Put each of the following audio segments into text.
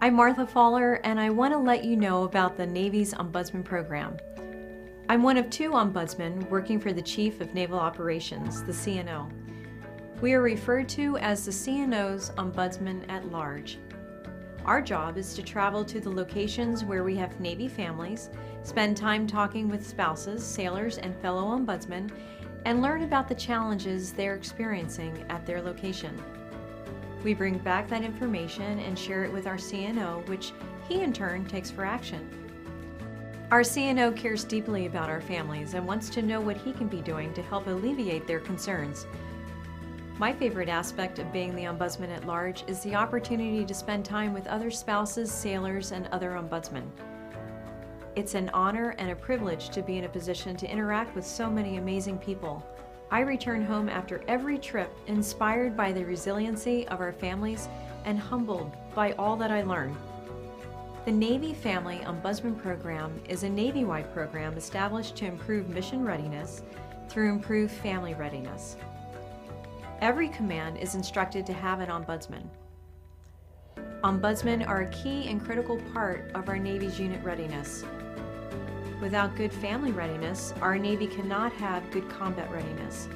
I'm Martha Faller, and I want to let you know about the Navy's Ombudsman program. I'm one of two ombudsmen working for the Chief of Naval Operations, the CNO. We are referred to as the CNO's Ombudsman at Large. Our job is to travel to the locations where we have Navy families, spend time talking with spouses, sailors, and fellow ombudsmen, and learn about the challenges they're experiencing at their location. We bring back that information and share it with our CNO, which he in turn takes for action. Our CNO cares deeply about our families and wants to know what he can be doing to help alleviate their concerns. My favorite aspect of being the Ombudsman at Large is the opportunity to spend time with other spouses, sailors, and other ombudsmen. It's an honor and a privilege to be in a position to interact with so many amazing people. I return home after every trip inspired by the resiliency of our families and humbled by all that I learn. The Navy Family Ombudsman Program is a Navy-wide program established to improve mission readiness through improved family readiness. Every command is instructed to have an ombudsman. Ombudsmen are a key and critical part of our Navy's unit readiness. Without good family readiness, our Navy cannot have good combat readiness.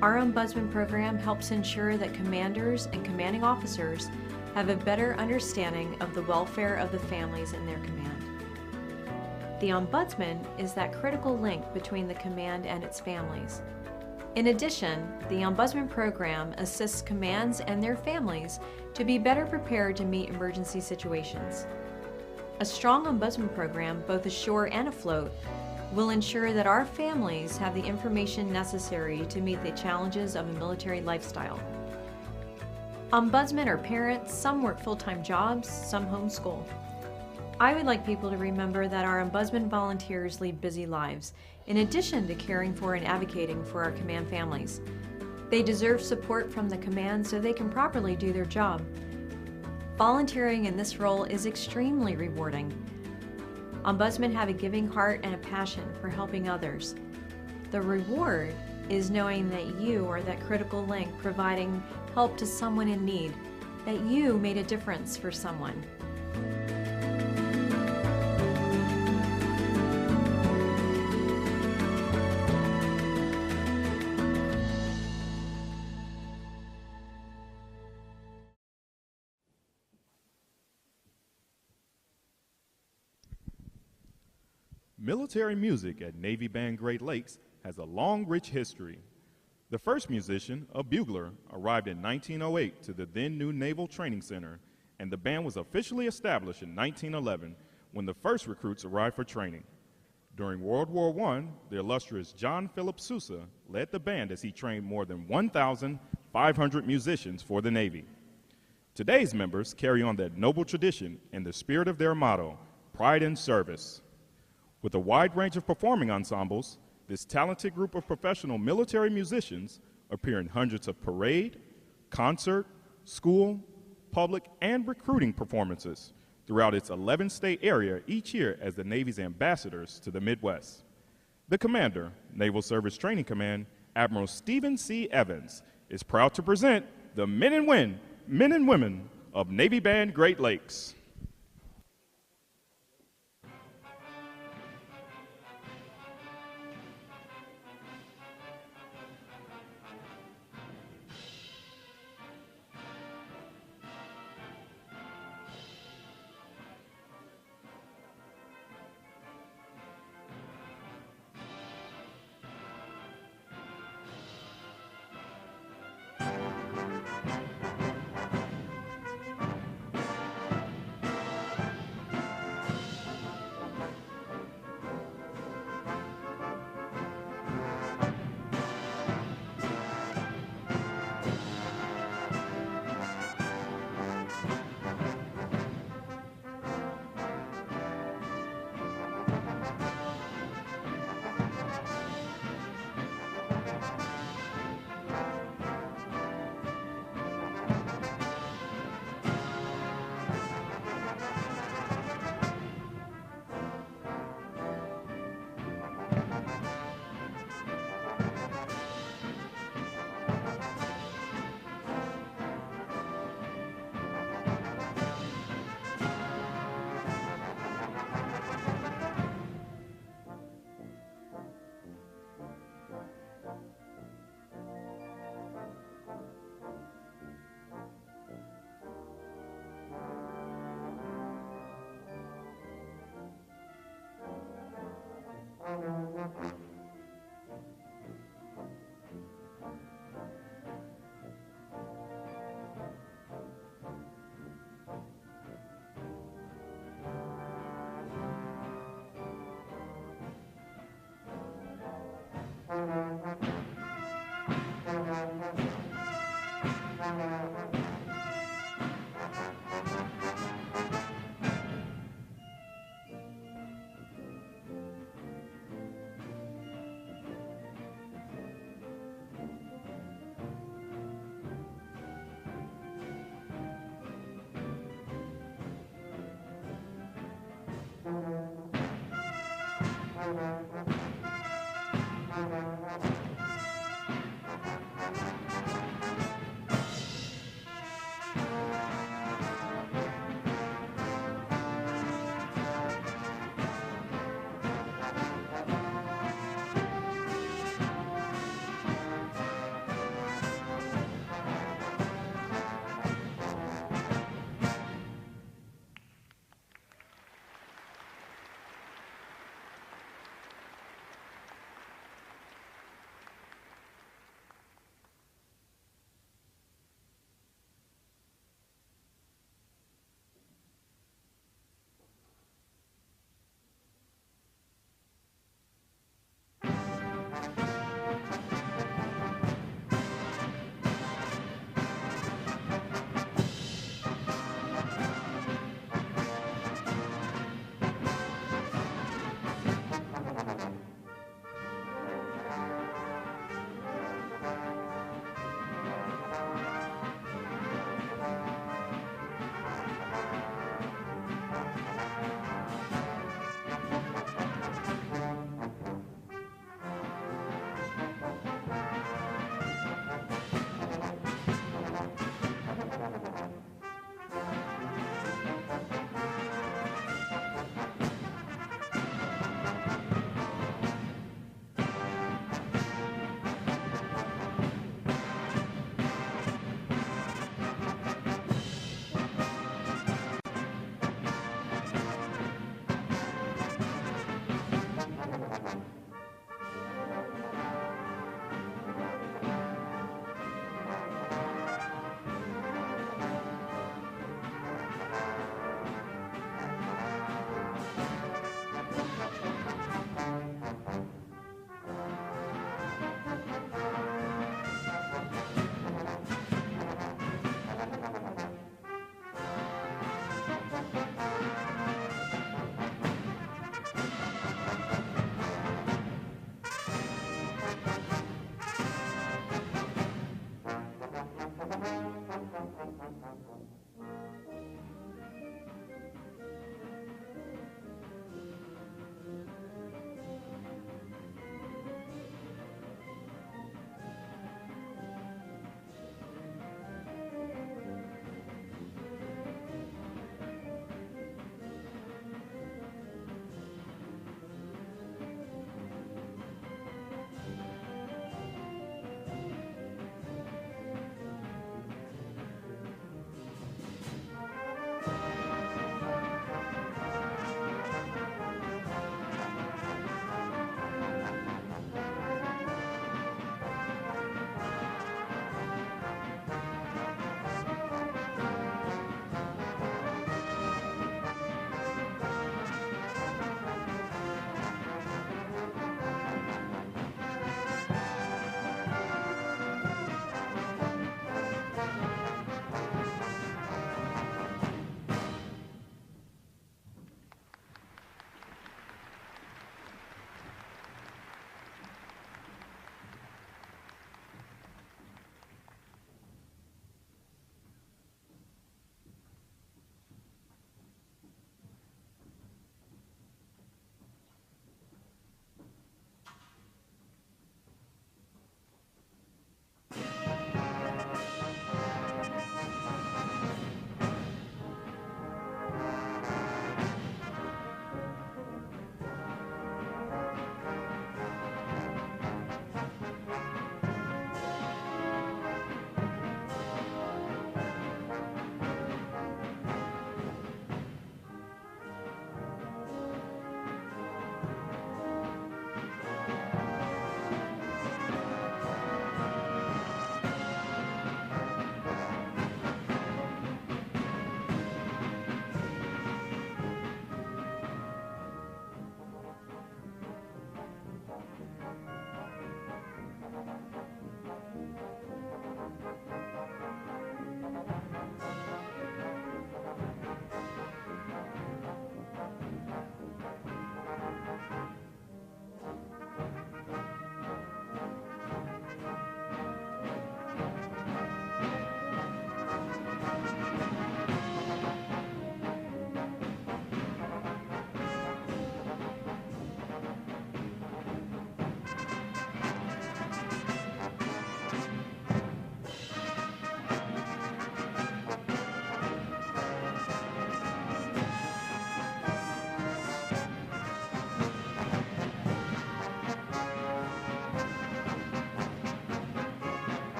Our Ombudsman program helps ensure that commanders and commanding officers have a better understanding of the welfare of the families in their command. The Ombudsman is that critical link between the command and its families. In addition, the Ombudsman program assists commands and their families to be better prepared to meet emergency situations. A strong Ombudsman program, both ashore and afloat, will ensure that our families have the information necessary to meet the challenges of a military lifestyle. Ombudsmen are parents, some work full-time jobs, some homeschool. I would like people to remember that our Ombudsman volunteers lead busy lives, in addition to caring for and advocating for our command families. They deserve support from the command so they can properly do their job. Volunteering in this role is extremely rewarding. Ombudsmen have a giving heart and a passion for helping others. The reward is knowing that you are that critical link providing help to someone in need, that you made a difference for someone. Military music at Navy Band Great Lakes has a long, rich history. The first musician, a bugler, arrived in 1908 to the then new Naval Training Center, and the band was officially established in 1911 when the first recruits arrived for training. During World War I, the illustrious John Philip Sousa led the band as he trained more than 1,500 musicians for the Navy. Today's members carry on that noble tradition in the spirit of their motto, pride in service. With a wide range of performing ensembles, this talented group of professional military musicians appear in hundreds of parade, concert, school, public, and recruiting performances throughout its 11-state area each year as the Navy's ambassadors to the Midwest. The commander, Naval Service Training Command, Admiral Stephen C. Evans, is proud to present the men and women of Navy Band Great Lakes.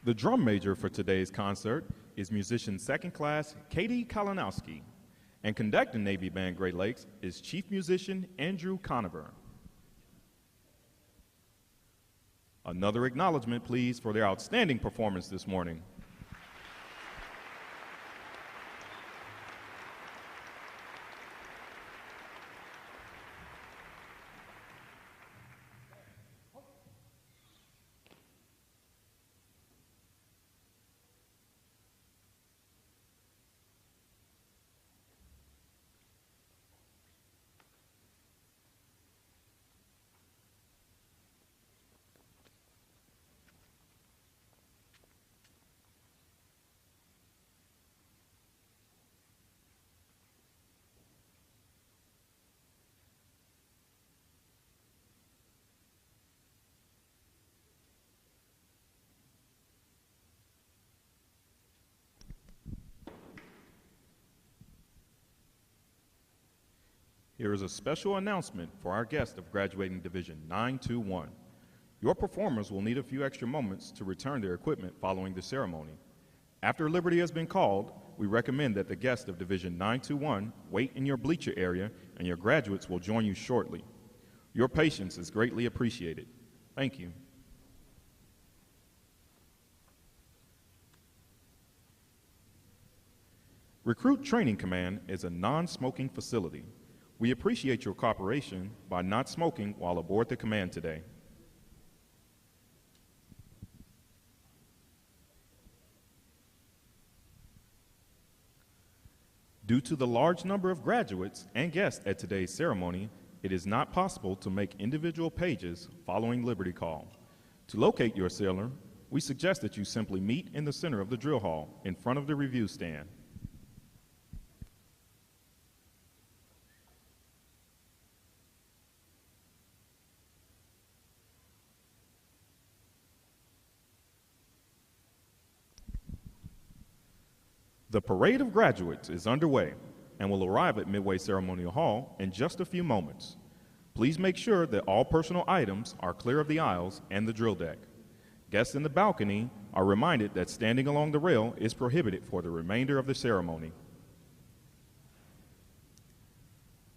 The drum major for today's concert is musician second class Katie Kalinowski, and conducting Navy Band Great Lakes is chief musician Andrew Conover. Another acknowledgement, please, for their outstanding performance this morning. Here is a special announcement for our guest of graduating Division 921. Your performers will need a few extra moments to return their equipment following the ceremony. After Liberty has been called, we recommend that the guest of Division 921 wait in your bleacher area, and your graduates will join you shortly. Your patience is greatly appreciated. Thank you. Recruit Training Command is a non-smoking facility. We appreciate your cooperation by not smoking while aboard the command today. Due to the large number of graduates and guests at today's ceremony, it is not possible to make individual pages following Liberty Call. To locate your sailor, we suggest that you simply meet in the center of the drill hall in front of the review stand. The parade of graduates is underway and will arrive at Midway Ceremonial Hall in just a few moments. Please make sure that all personal items are clear of the aisles and the drill deck. Guests in the balcony are reminded that standing along the rail is prohibited for the remainder of the ceremony.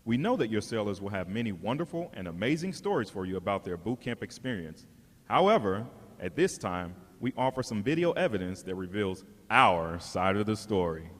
We know that your sailors will have many wonderful and amazing stories for you about their boot camp experience. However, at this time, we offer some video evidence that reveals our side of the story.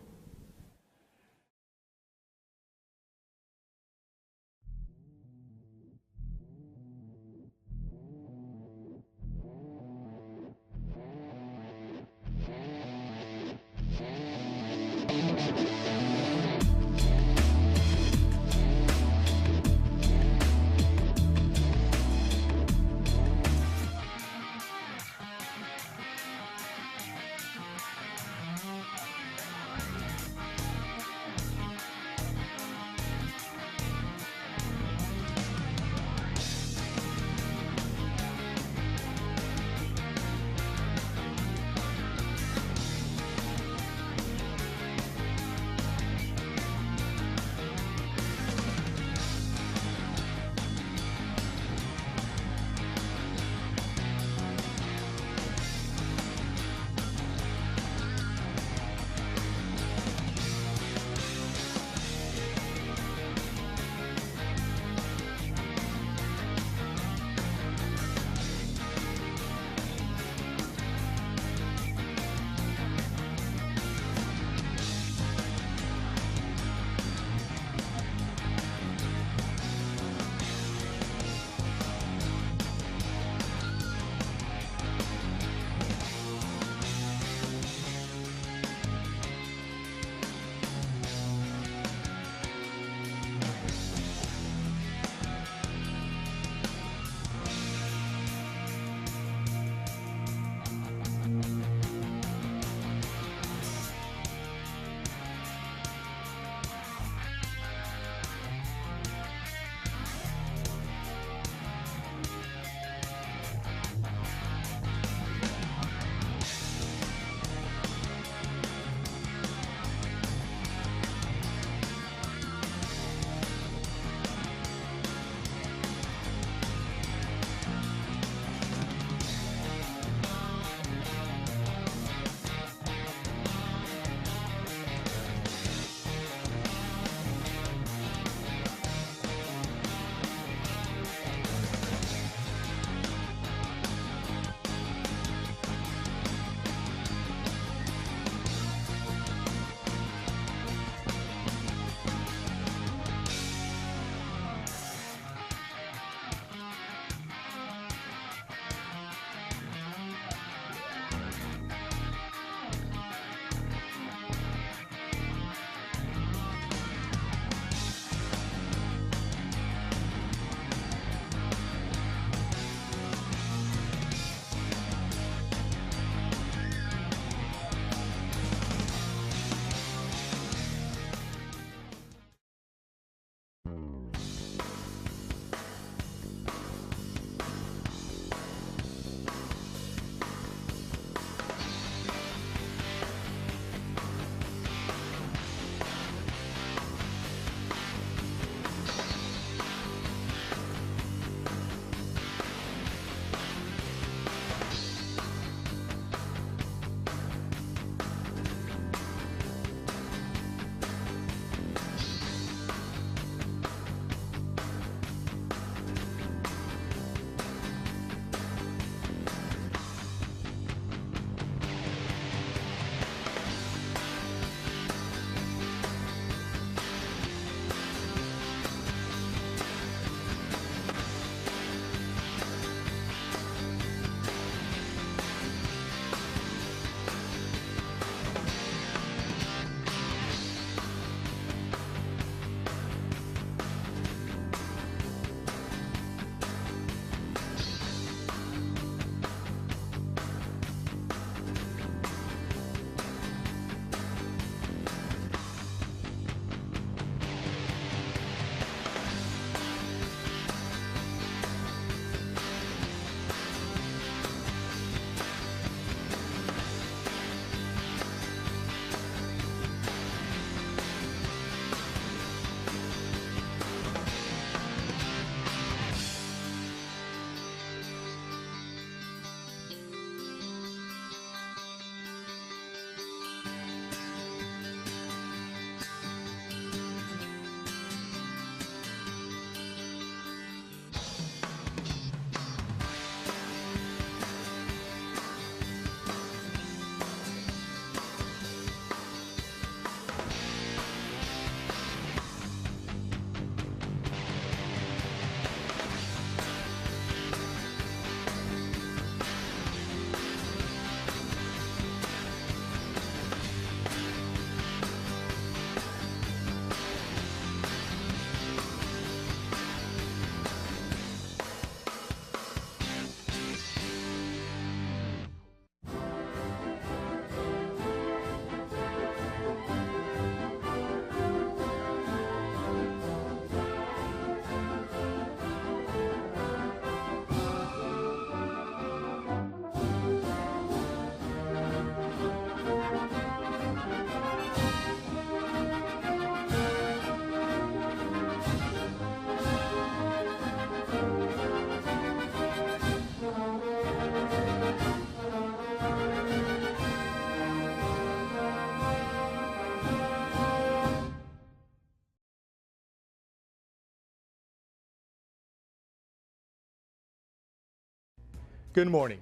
Good morning.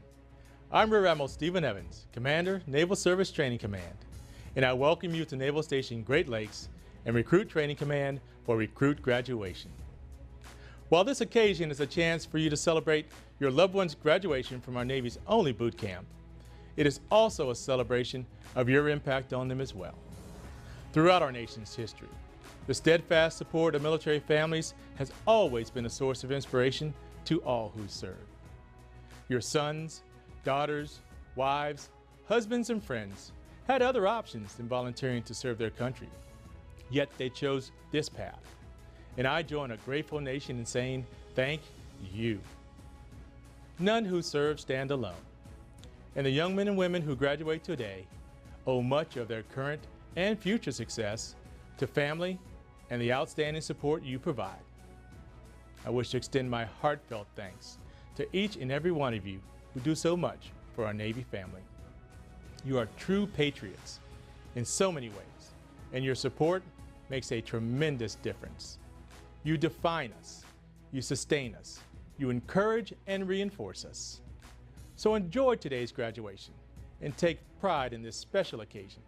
I'm Rear Admiral Stephen Evans, Commander, Naval Service Training Command, and I welcome you to Naval Station Great Lakes and Recruit Training Command for Recruit Graduation. While this occasion is a chance for you to celebrate your loved one's graduation from our Navy's only boot camp, it is also a celebration of your impact on them as well. Throughout our nation's history, the steadfast support of military families has always been a source of inspiration to all who serve. Your sons, daughters, wives, husbands, and friends had other options than volunteering to serve their country, yet they chose this path. And I join a grateful nation in saying thank you. None who serve stand alone, and the young men and women who graduate today owe much of their current and future success to family and the outstanding support you provide. I wish to extend my heartfelt thanks to each and every one of you who do so much for our Navy family. You are true patriots in so many ways, and your support makes a tremendous difference. You define us, you sustain us, you encourage and reinforce us. So enjoy today's graduation and take pride in this special occasion.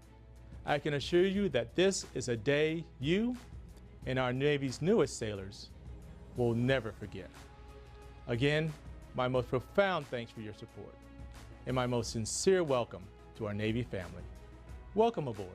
I can assure you that this is a day you and our Navy's newest sailors will never forget. Again, my most profound thanks for your support and my most sincere welcome to our Navy family. Welcome aboard.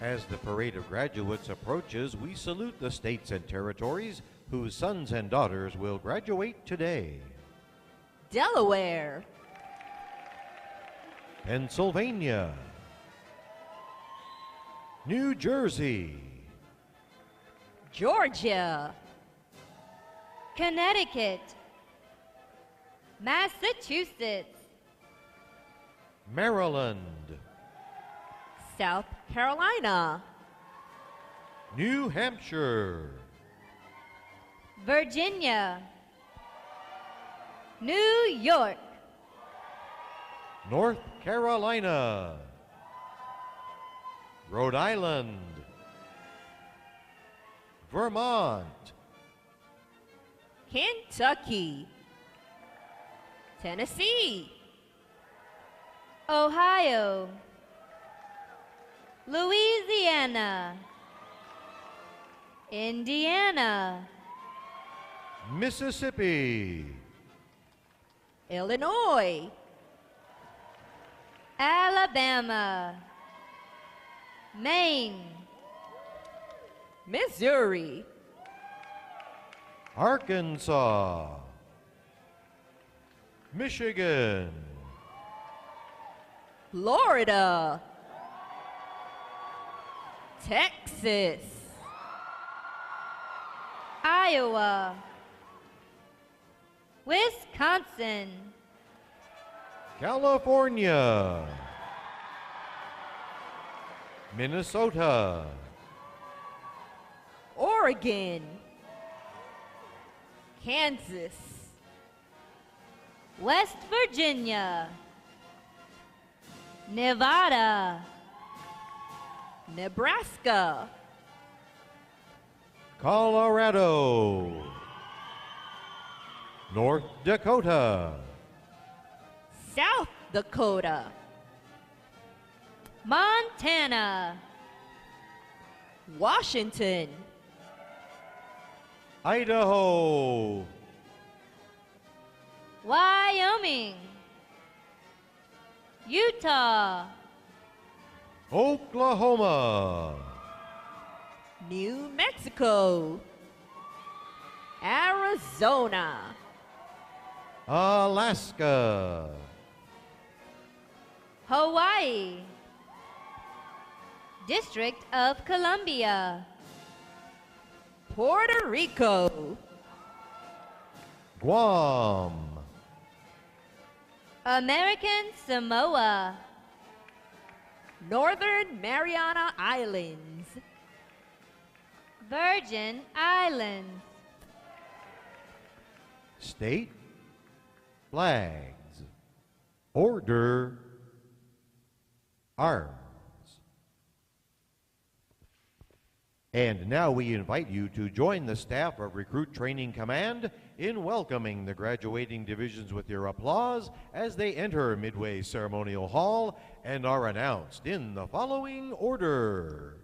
As the parade of graduates approaches, we salute the states and territories whose sons and daughters will graduate today. Delaware, Pennsylvania, New Jersey, Georgia, Connecticut, Massachusetts, Maryland, South Carolina, New Hampshire, Virginia, New York, North Carolina, Rhode Island, Vermont, Kentucky, Tennessee, Ohio, Louisiana, Indiana, Mississippi, Illinois, Alabama, Maine, Missouri, Arkansas, Michigan, Florida, Texas, Iowa, Wisconsin, California, Minnesota, Oregon, Kansas, West Virginia, Nevada, Nebraska, Colorado, North Dakota, South Dakota, Montana, Washington, Idaho, Wyoming, Utah, Oklahoma, New Mexico, Arizona, Alaska, Hawaii, District of Columbia, Puerto Rico, Guam, American Samoa, Northern Mariana Islands, Virgin Islands, state flags, order, arms. And now we invite you to join the staff of Recruit Training Command in welcoming the graduating divisions with your applause as they enter Midway Ceremonial Hall and are announced in the following order.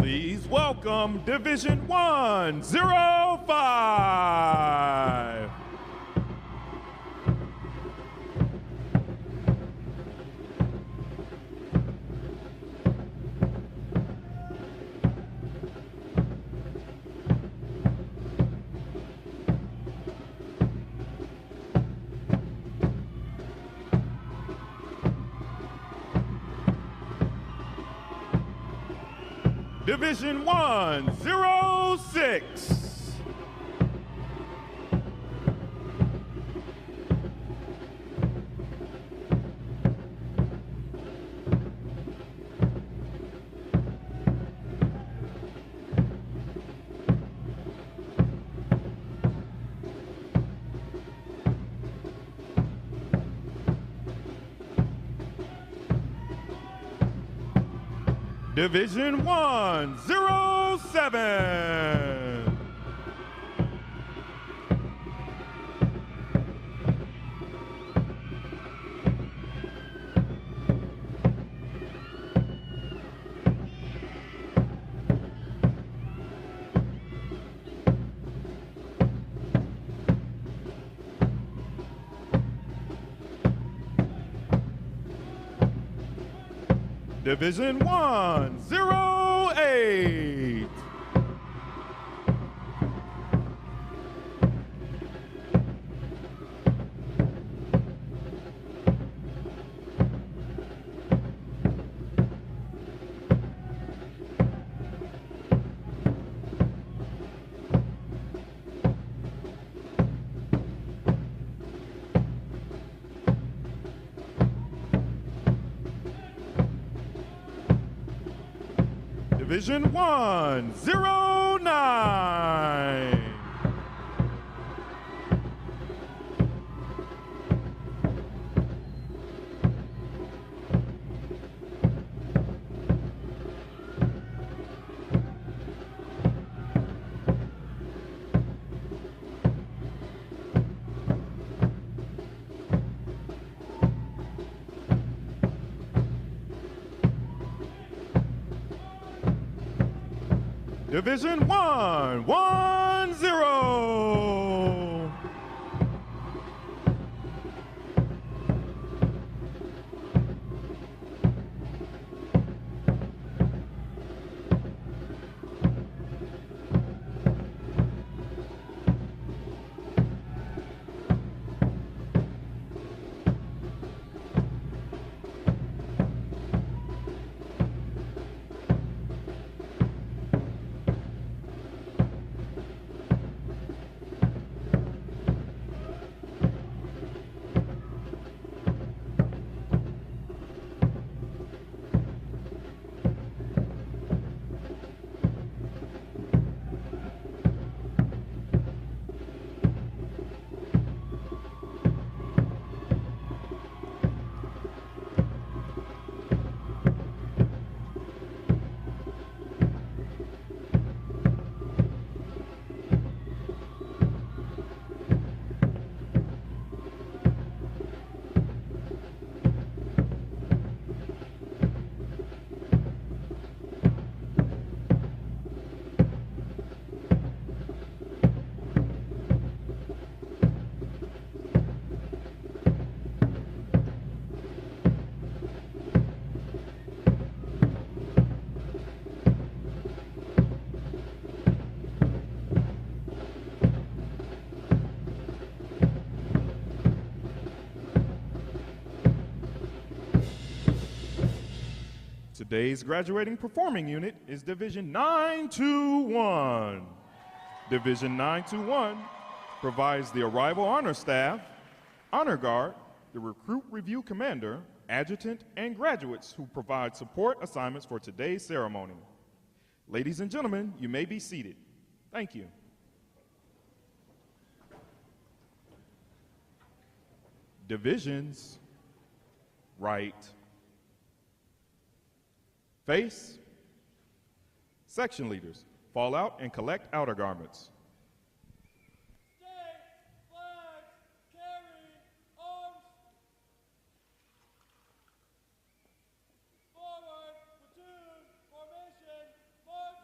Please welcome Division 105. Division 106. Division 107. Division 108. Division 109. Division 110. Today's graduating performing unit is Division 921. Division 921 provides the arrival honor staff, honor guard, the recruit review commander, adjutant, and graduates who provide support assignments for today's ceremony. Ladies and gentlemen, you may be seated. Thank you. Divisions, right. Face, section leaders, fall out and collect outer garments. State flags, carry arms. Forward, platoon, formation, march.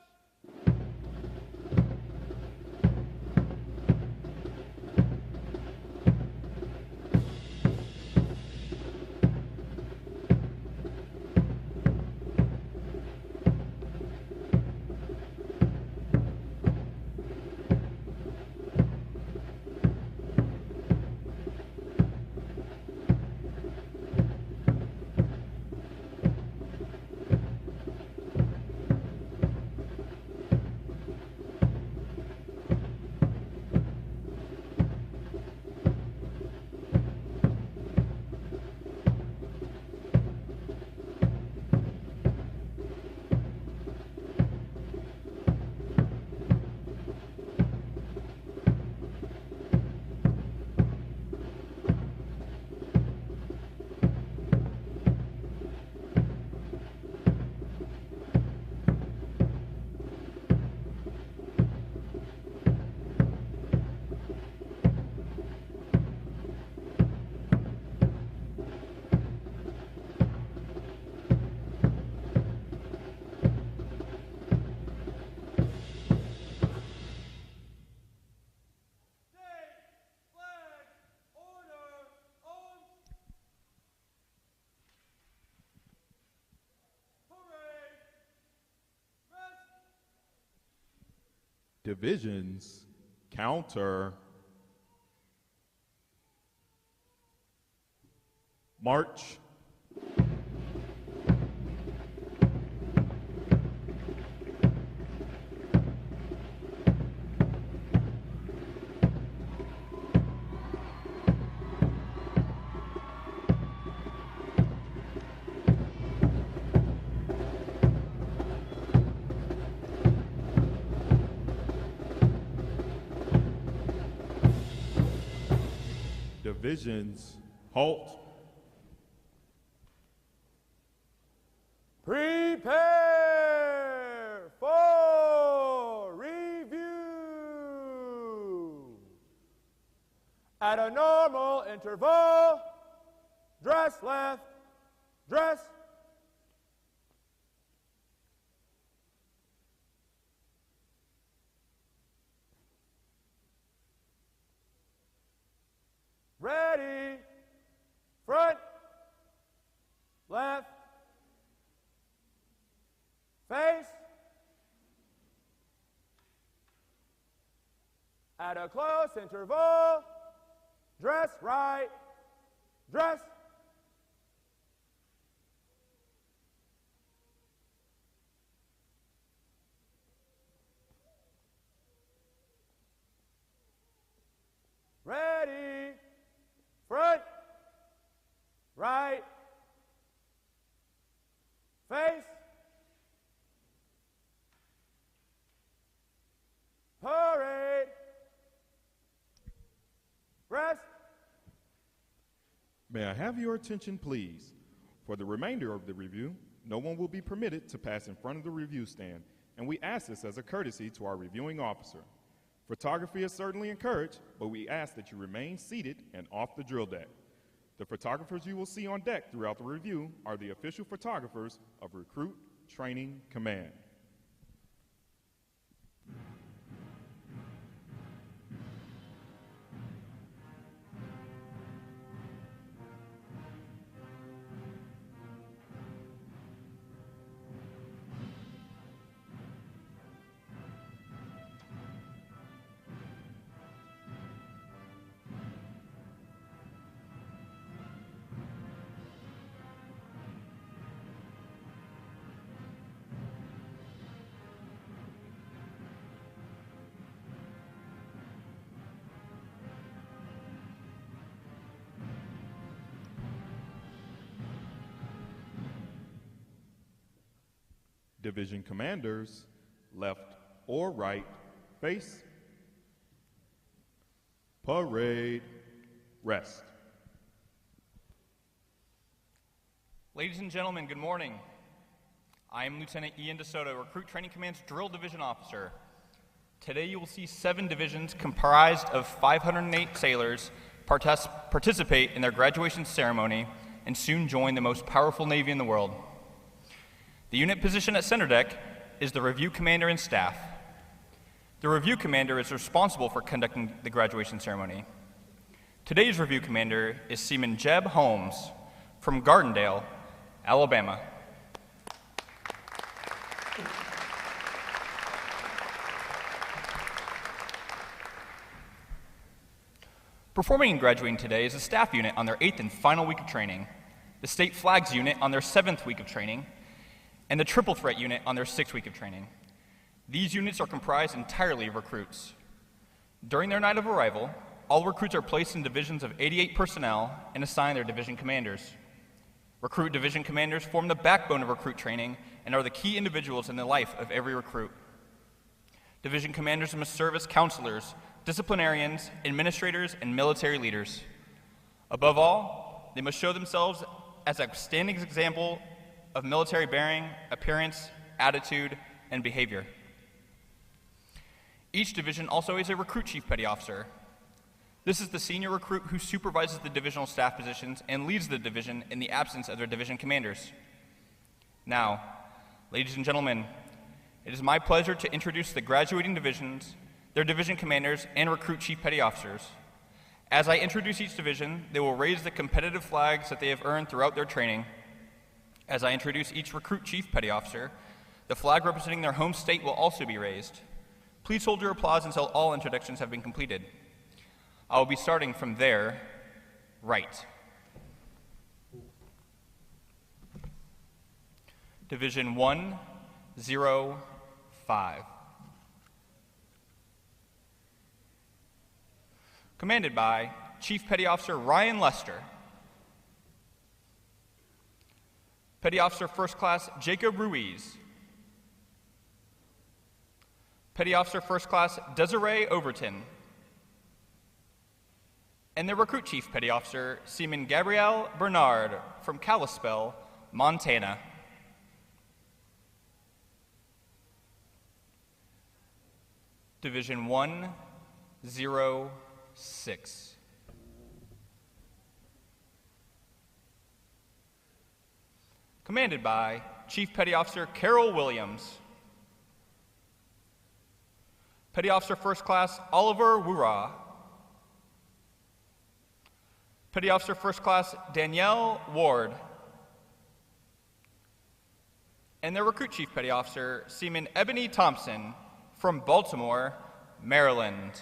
Divisions, counter. March. Divisions, halt. Prepare for review. At a normal interval, dress left, dress. Ready, front, left, face. At a close interval, dress right, dress. Ready, front, right, face. Parade. Rest. May I have your attention, please? For the remainder of the review, no one will be permitted to pass in front of the review stand, and we ask this as a courtesy to our reviewing officer. Photography is certainly encouraged, but we ask that you remain seated and off the drill deck. The photographers you will see on deck throughout the review are the official photographers of Recruit Training Command. Division commanders, left or right, face. Parade, rest. Ladies and gentlemen, good morning. I am Lieutenant Ian DeSoto, Recruit Training Command's Drill Division Officer. Today you will see 7 divisions comprised of 508 sailors participate in their graduation ceremony and soon join the most powerful Navy in the world. The unit position at center deck is the review commander and staff. The review commander is responsible for conducting the graduation ceremony. Today's review commander is Seaman Jeb Holmes from Gardendale, Alabama. Performing and graduating today is the staff unit on their 8th and final week of training, the state flags unit on their 7th week of training, and the triple threat unit on their 6th week of training. These units are comprised entirely of recruits. During their night of arrival, all recruits are placed in divisions of 88 personnel and assigned their division commanders. Recruit division commanders form the backbone of recruit training and are the key individuals in the life of every recruit. Division commanders must serve as counselors, disciplinarians, administrators, and military leaders. Above all, they must show themselves as an outstanding example of military bearing, appearance, attitude, and behavior. Each division also has a recruit chief petty officer. This is the senior recruit who supervises the divisional staff positions and leads the division in the absence of their division commanders. Now, ladies and gentlemen, it is my pleasure to introduce the graduating divisions, their division commanders, and recruit chief petty officers. As I introduce each division, they will raise the competitive flags that they have earned throughout their training. As I introduce each recruit chief petty officer, the flag representing their home state will also be raised. Please hold your applause until all introductions have been completed. I will be starting from their right. Division 105. Commanded by Chief Petty Officer Ryan Lester. Petty Officer First Class Jacob Ruiz. Petty Officer First Class Desiree Overton. And the Recruit Chief Petty Officer Seaman Gabrielle Bernard from Kalispell, Montana. Division 106. Commanded by Chief Petty Officer Carol Williams. Petty Officer First Class Oliver Wura. Petty Officer First Class Danielle Ward. And their Recruit Chief Petty Officer Seaman Ebony Thompson from Baltimore, Maryland.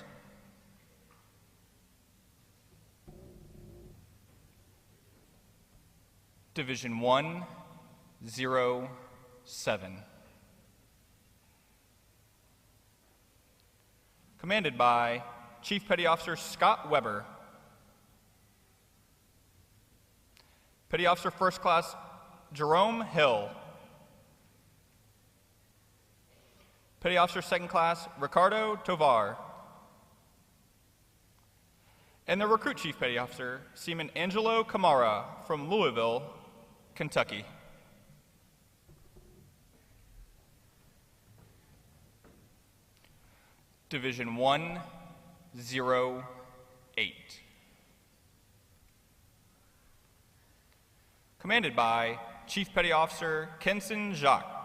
Division 107. Commanded by Chief Petty Officer Scott Weber. Petty Officer First Class Jerome Hill. Petty Officer Second Class Ricardo Tovar. And the Recruit Chief Petty Officer Seaman Angelo Camara from Louisville, Kentucky. Division 108. Commanded by Chief Petty Officer Kenson Jacques.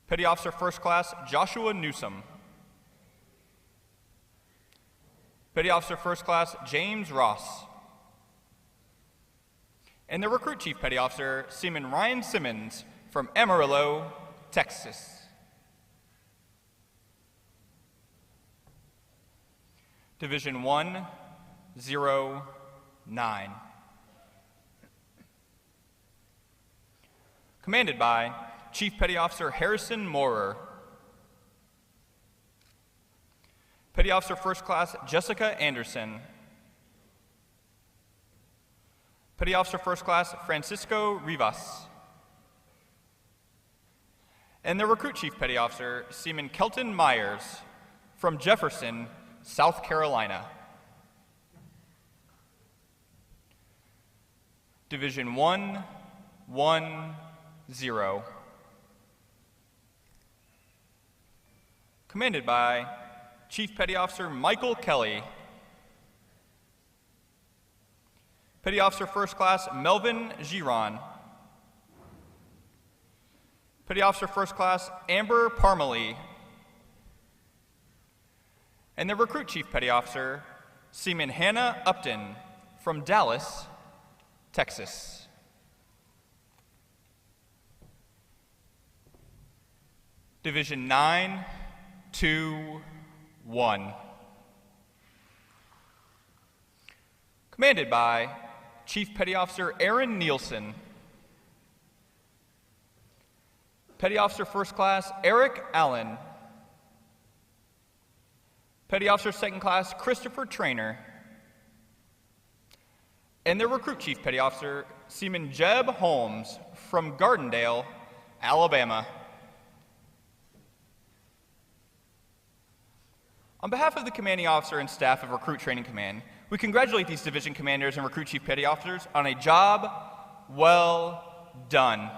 Petty Officer First Class Joshua Newsom. Petty Officer First Class James Ross. And the Recruit Chief Petty Officer Seaman Ryan Simmons from Amarillo, Texas. Division 109. Commanded by Chief Petty Officer Harrison Moorer. Petty Officer First Class Jessica Anderson. Petty Officer First Class Francisco Rivas. And the Recruit Chief Petty Officer Seaman Kelton Myers from Jefferson, South Carolina. Division 110. Commanded by Chief Petty Officer Michael Kelly. Petty Officer First Class Melvin Giron. Petty Officer First Class Amber Parmalee. And the Recruit Chief Petty Officer Seaman Hannah Upton from Dallas, Texas. Division 921. Commanded by Chief Petty Officer Aaron Nielsen. Petty Officer First Class Eric Allen. Petty Officer Second Class Christopher Trainer. And their Recruit Chief Petty Officer Seaman Jeb Holmes from Gardendale, Alabama. On behalf of the commanding officer and staff of Recruit Training Command, we congratulate these division commanders and Recruit Chief Petty Officers on a job well done.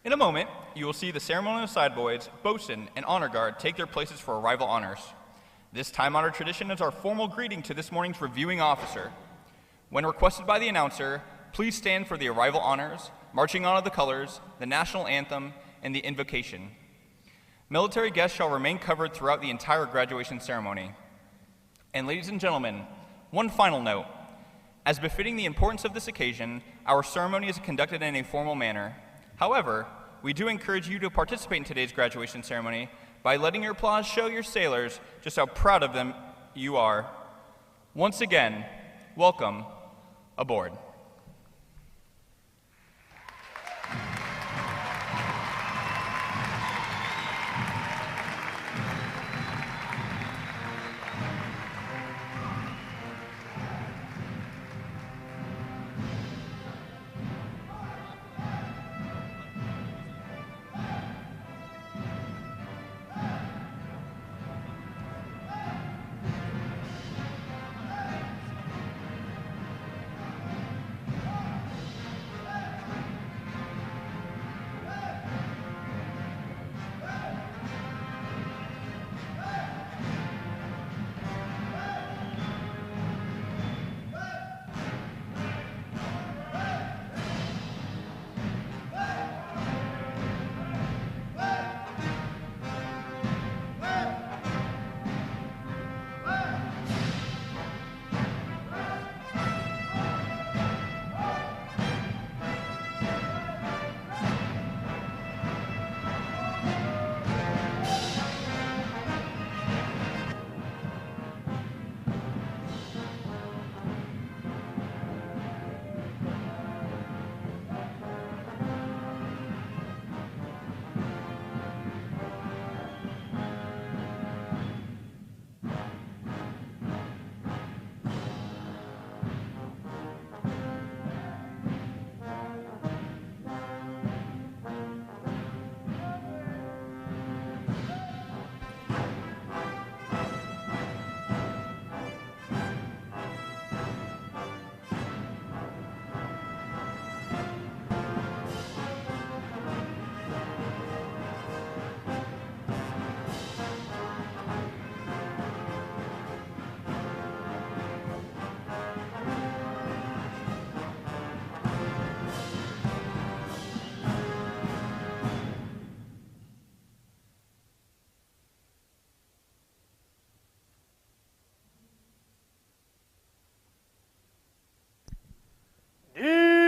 In a moment, you will see the ceremonial sideboys, bosun, and honor guard take their places for arrival honors. This time-honored tradition is our formal greeting to this morning's reviewing officer. When requested by the announcer, please stand for the arrival honors, marching on of the colors, the national anthem, and the invocation. Military guests shall remain covered throughout the entire graduation ceremony. And ladies and gentlemen, one final note. As befitting the importance of this occasion, our ceremony is conducted in a formal manner. However, we do encourage you to participate in today's graduation ceremony by letting your applause show your sailors just how proud of them you are. Once again, welcome aboard.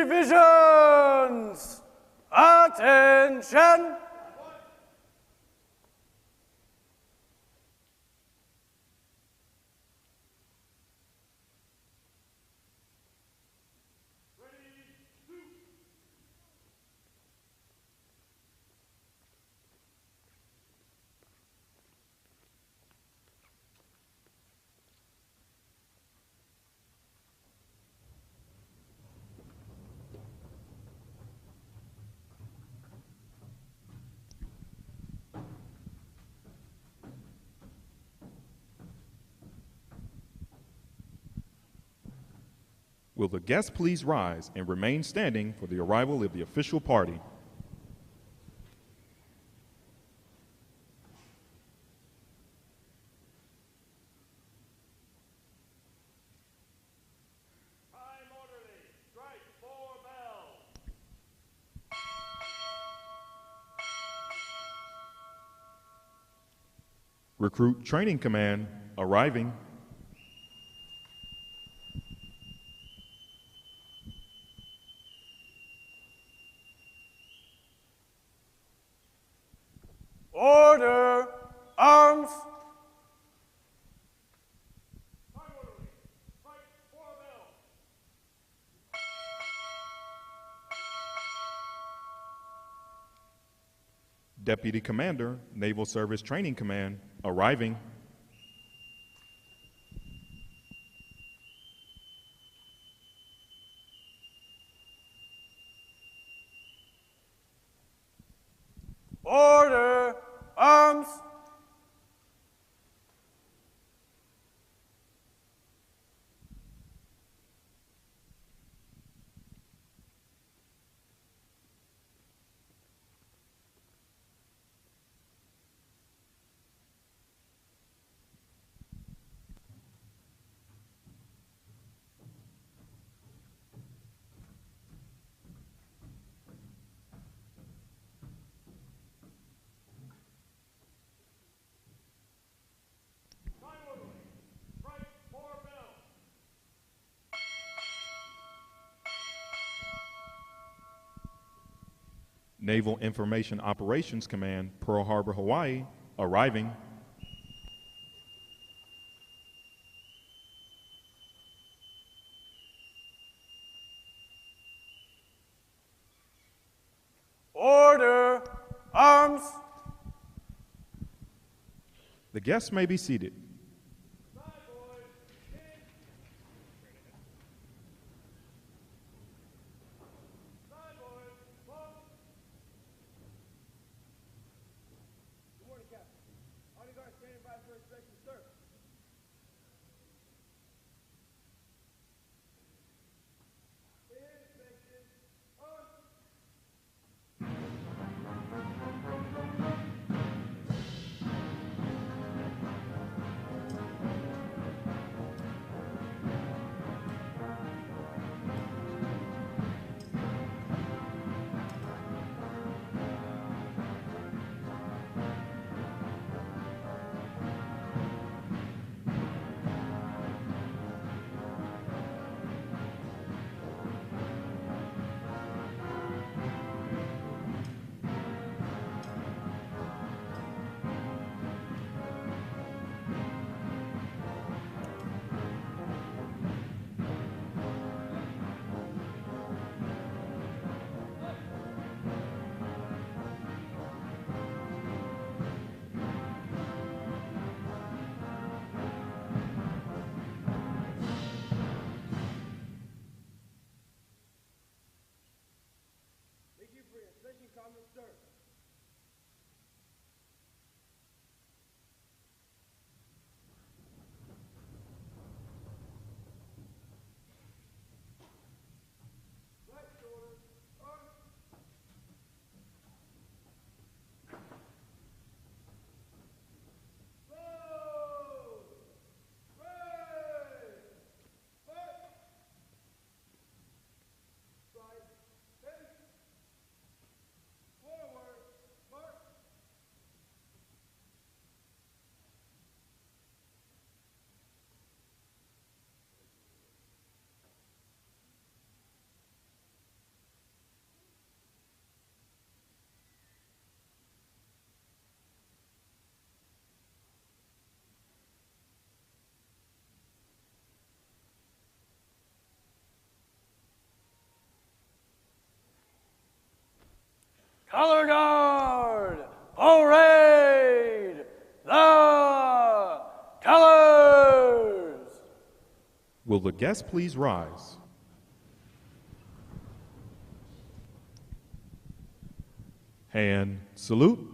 Divisions, attention! Will the guests please rise and remain standing for the arrival of the official party? Time orderly, strike 4 bells. Recruit Training Command arriving. Order, arms. Time orderly, strike 4 bells. Deputy Commander, Naval Service Training Command arriving. Order, arms. Naval Information Operations Command, Pearl Harbor, Hawaii, arriving. Order! Arms! The guests may be seated. Good morning, Captain. Army Guard standing by for inspection, sir. Inspection on. Thank you for your inspection comments, sir. Right shoulder, arm. Slow! Raise! March! Stride, bend. Forward, march. Color Guard! Parade! The colors! Will the guests please rise? Hand salute.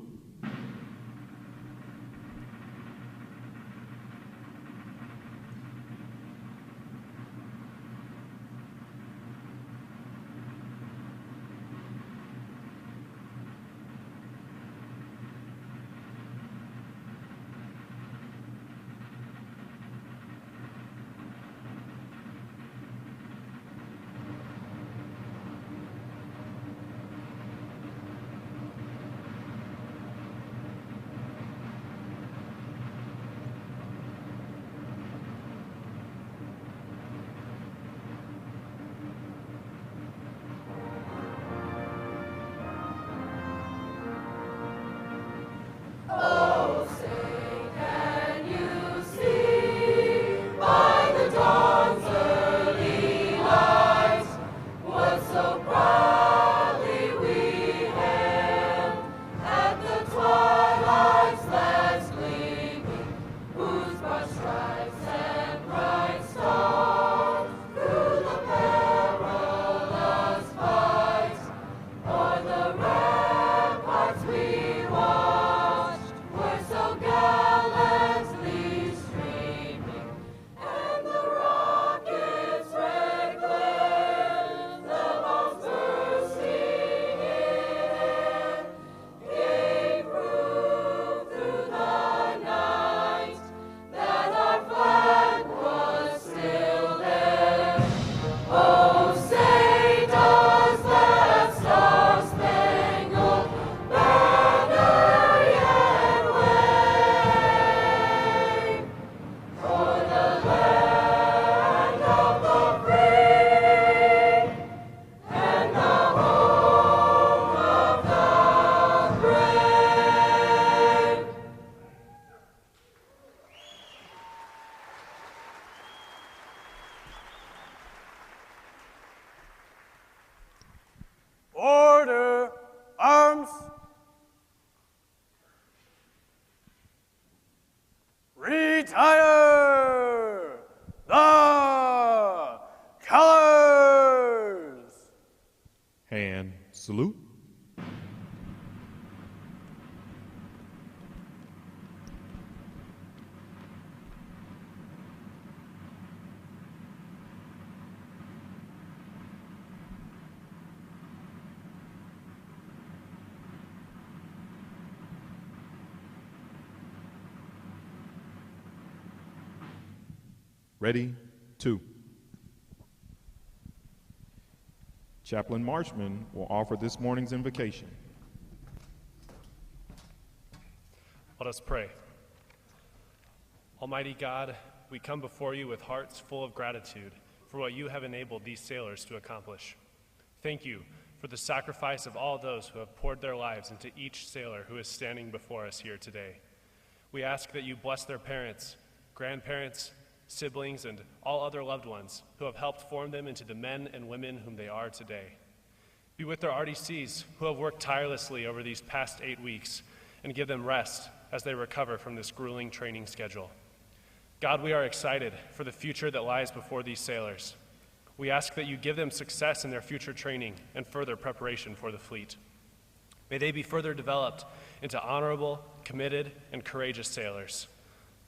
And salute. Ready, 2. Chaplain Marshman will offer this morning's invocation. Let us pray. Almighty God, we come before you with hearts full of gratitude for what you have enabled these sailors to accomplish. Thank you for the sacrifice of all those who have poured their lives into each sailor who is standing before us here today. We ask that you bless their parents, grandparents, siblings, and all other loved ones who have helped form them into the men and women whom they are today. Be with their RDCs who have worked tirelessly over these past 8 weeks, and give them rest as they recover from this grueling training schedule. God, we are excited for the future that lies before these sailors. We ask that you give them success in their future training and further preparation for the fleet. May they be further developed into honorable, committed, and courageous sailors.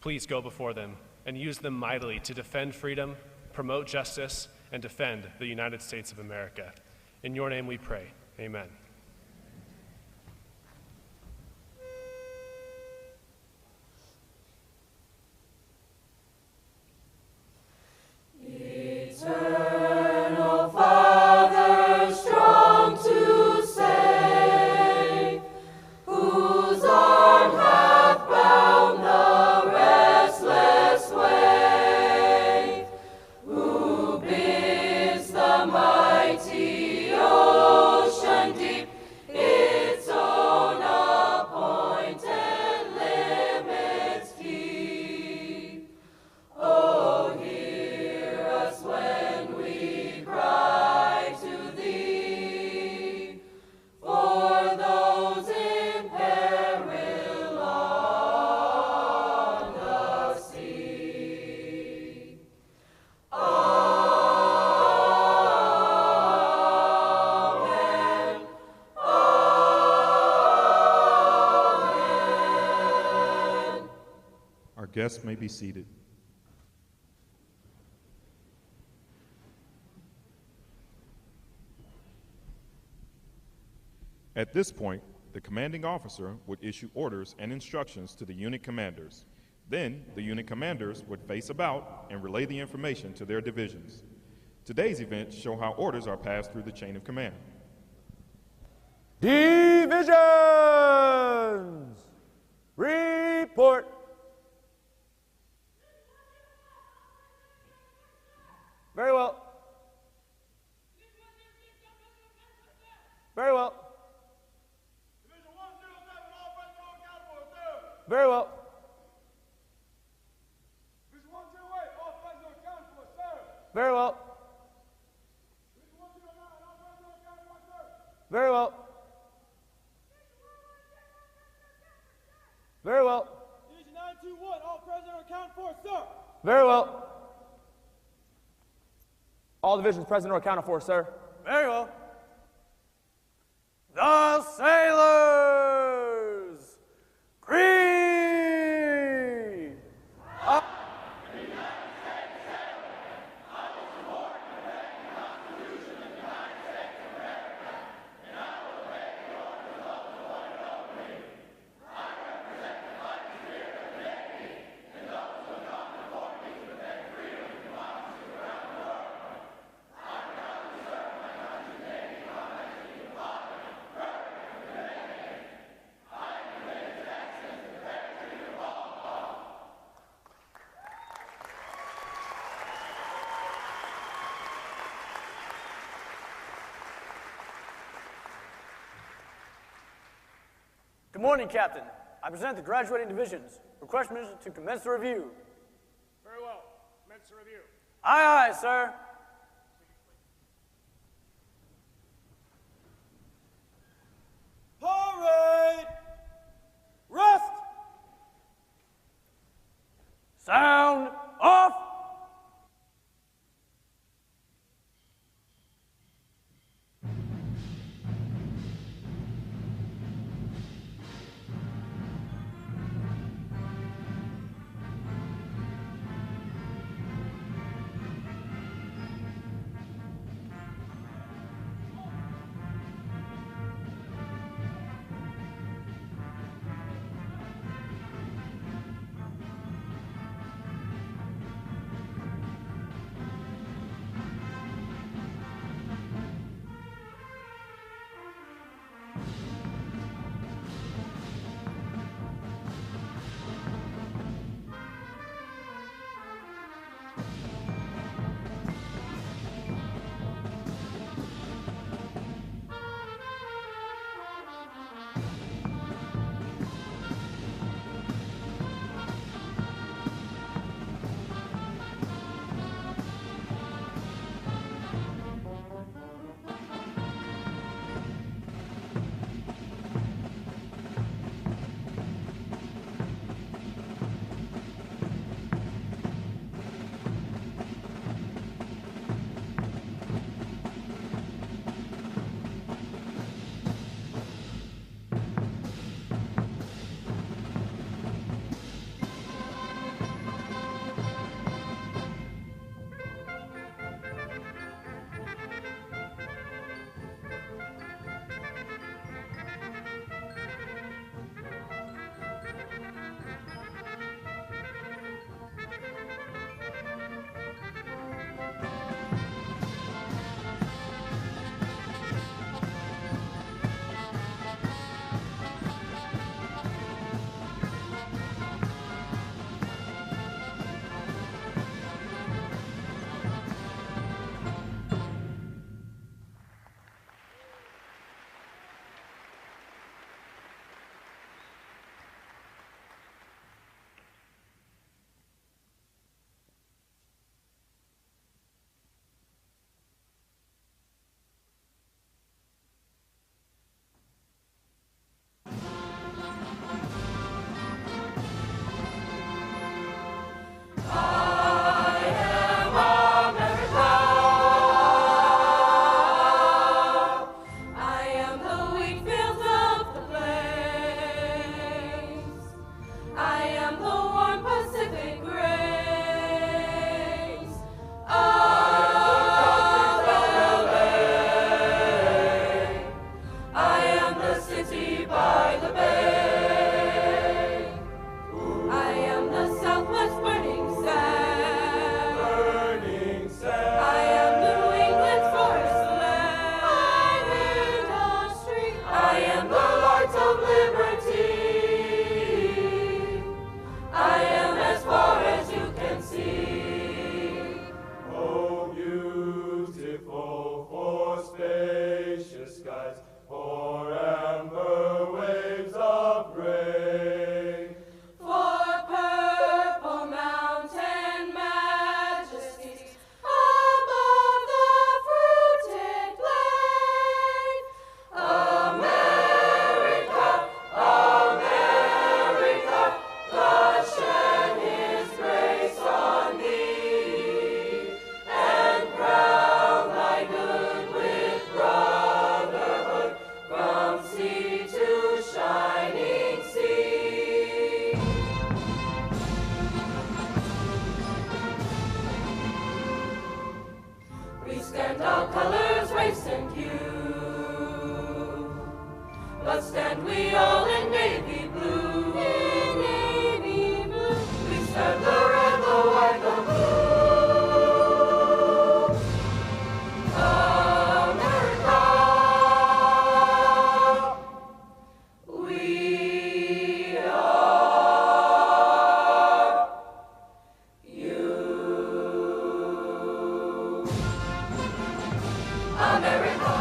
Please go before them and use them mightily to defend freedom, promote justice, and defend the United States of America. In your name we pray. Amen. Eternal Father, strong to save, whose arm hath bound the restless wave, who bids the mighty ocean deep its own appointed limits keep. Oh, hear us when we cry to thee, for those in peril on the sea. Amen. Amen. Our guests may be seated. At this point, the commanding officer would issue orders and instructions to the unit commanders. Then, the unit commanders would face about and relay the information to their divisions. Today's events show how orders are passed through the chain of command. Divisions! Report! Very well. Very well. Division 107, all personnel accounted for, sir. Very well. Division 128, all personnel accounted for, sir. Very well. Division 109, all personnel accounted for, sir. Very well. Very well. Division 921, all personnel accounted for, sir. Very well. All divisions present or accounted for, sir. Very well. The sailors! Creed! Good morning, Captain. I present the graduating divisions. Request permission to commence the review. Very well. Commence the review. Aye, aye, sir. Parade! Rest! Sound off! stand we all in navy blue. In navy blue. We stand the red, the white, the blue. America. We are you. America.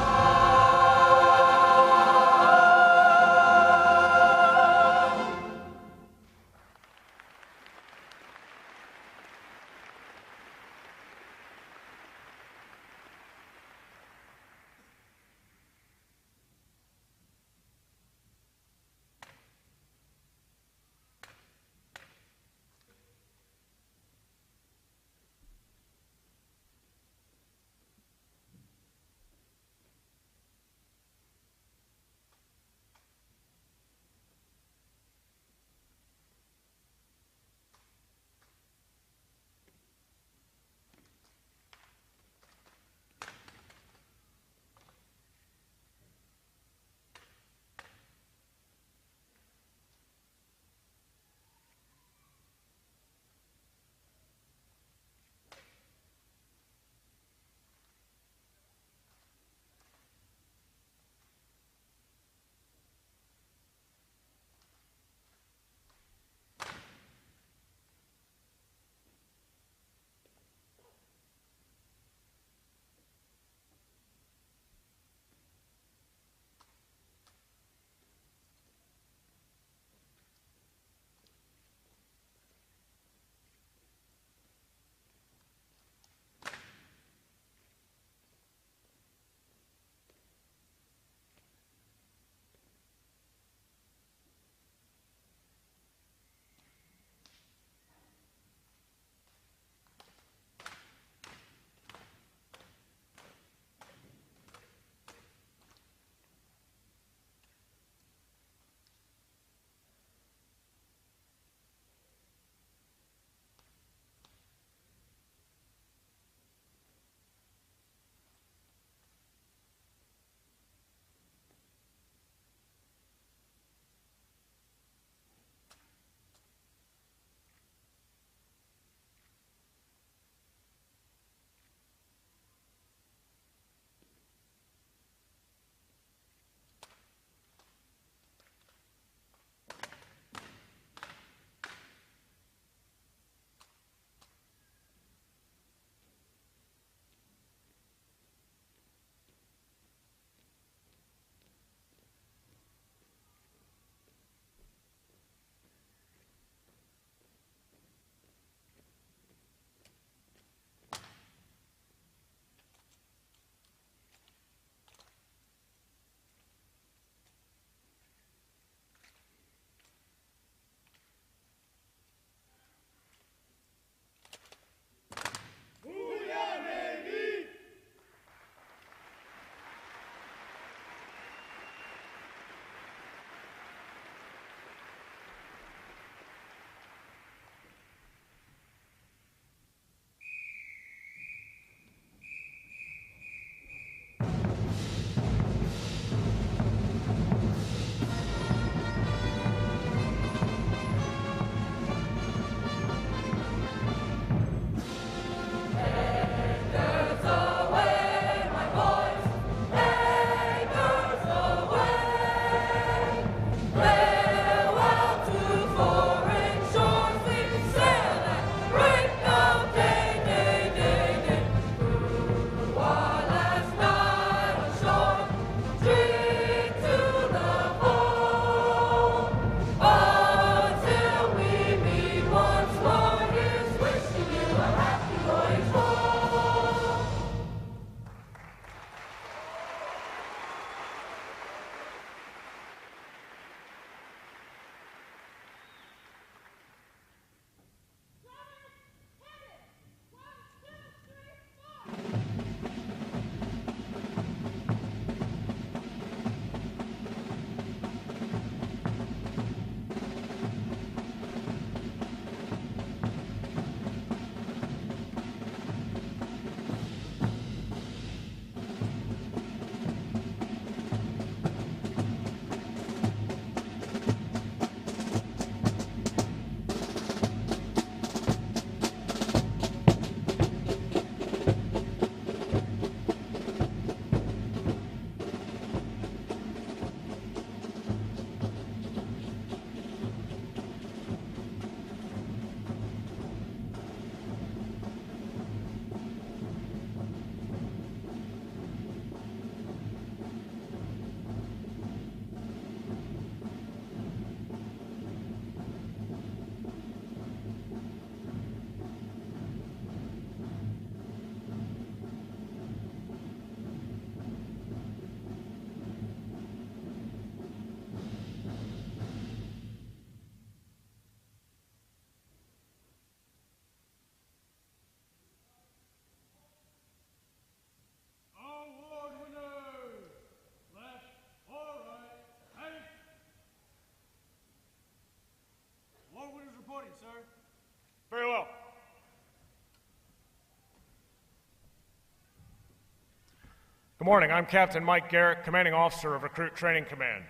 Good morning. I'm Captain Mike Garrett, Commanding Officer of Recruit Training Command.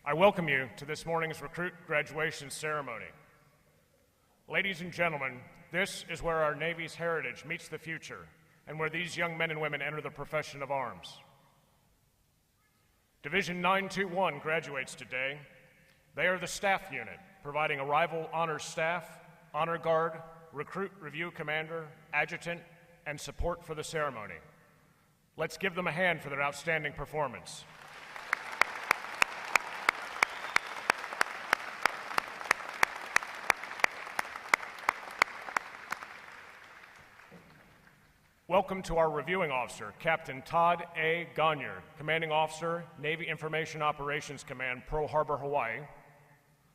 I welcome you to this morning's recruit graduation ceremony. Ladies and gentlemen, this is where our Navy's heritage meets the future and where these young men and women enter the profession of arms. Division 921 graduates today. They are the staff unit, providing arrival honor staff, honor guard, recruit review commander, adjutant, and support for the ceremony. Let's give them a hand for their outstanding performance. Welcome to our reviewing officer, Captain Todd A. Gonyard, Commanding Officer, Navy Information Operations Command, Pearl Harbor, Hawaii.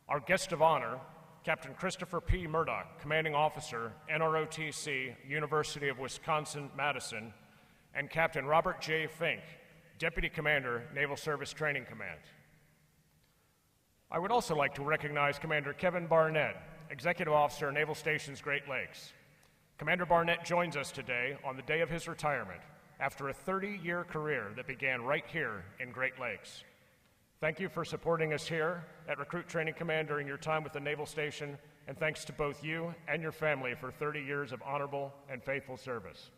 Our guest of honor, Captain Christopher P. Murdoch, Commanding Officer, NROTC, University of Wisconsin-Madison, and Captain Robert J. Fink, Deputy Commander, Naval Service Training Command. I would also like to recognize Commander Kevin Barnett, Executive Officer, Naval Stations Great Lakes. Commander Barnett joins us today on the day of his retirement after a 30-year career that began right here in Great Lakes. Thank you for supporting us here at Recruit Training Command during your time with the Naval Station, and thanks to both you and your family for 30 years of honorable and faithful service.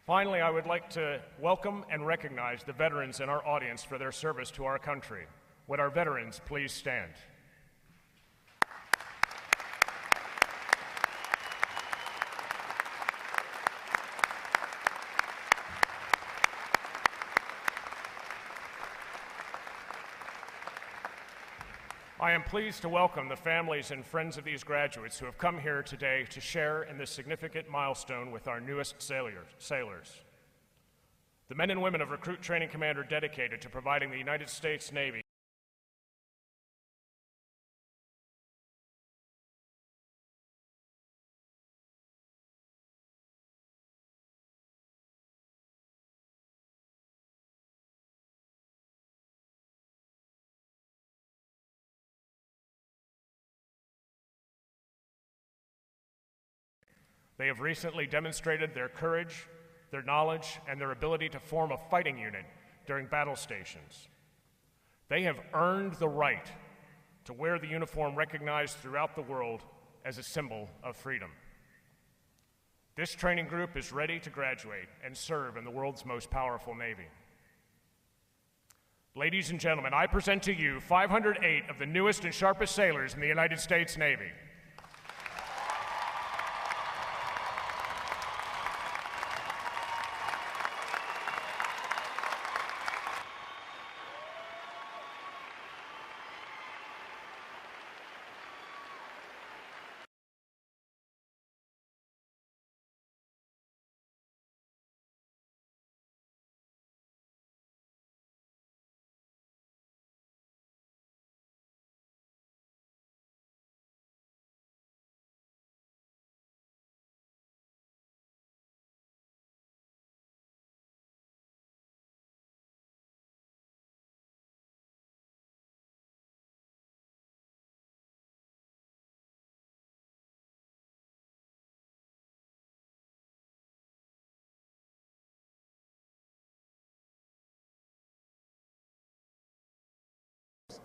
Finally, I would like to welcome and recognize the veterans in our audience for their service to our country. Would our veterans please stand? I am pleased to welcome the families and friends of these graduates who have come here today to share in this significant milestone with our newest sailors. The men and women of Recruit Training Command are dedicated to providing the United States Navy They have recently demonstrated their courage, their knowledge, and their ability to form a fighting unit during battle stations. They have earned the right to wear the uniform recognized throughout the world as a symbol of freedom. This training group is ready to graduate and serve in the world's most powerful Navy. Ladies and gentlemen, I present to you 508 of the newest and sharpest sailors in the United States Navy.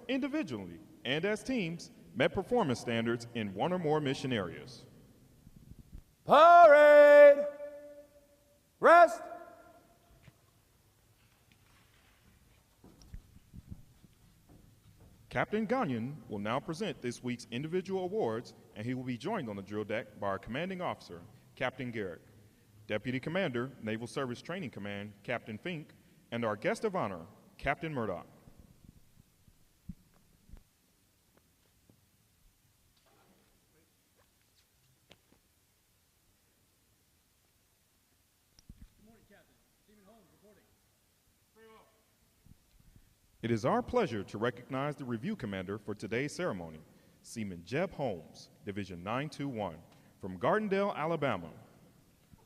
Individually and as teams, met performance standards in one or more mission areas. Parade! Rest! Captain Gagnon will now present this week's individual awards, and he will be joined on the drill deck by our commanding officer, Captain Garrett, Deputy Commander, Naval Service Training Command, Captain Fink, and our guest of honor, Captain Murdoch. It is our pleasure to recognize the review commander for today's ceremony, Seaman Jeb Holmes, Division 921, from Gardendale, Alabama.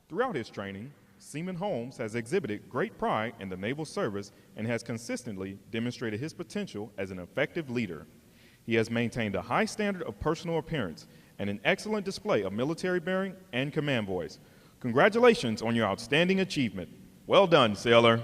Throughout his training, Seaman Holmes has exhibited great pride in the naval service and has consistently demonstrated his potential as an effective leader. He has maintained a high standard of personal appearance and an excellent display of military bearing and command voice. Congratulations on your outstanding achievement. Well done, sailor.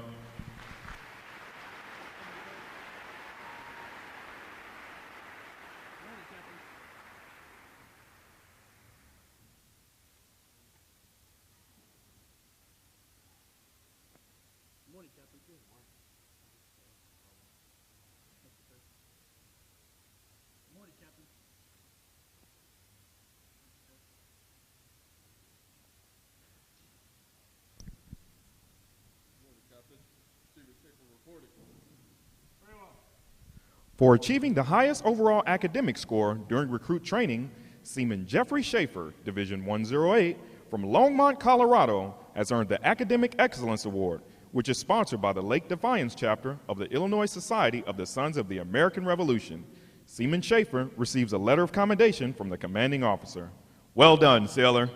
For achieving the highest overall academic score during recruit training, Seaman Jeffrey Schaefer, Division 108, from Longmont, Colorado, has earned the Academic Excellence Award, which is sponsored by the Lake Defiance chapter of the Illinois Society of the Sons of the American Revolution. Seaman Schaefer receives a letter of commendation from the commanding officer. Well done, sailor.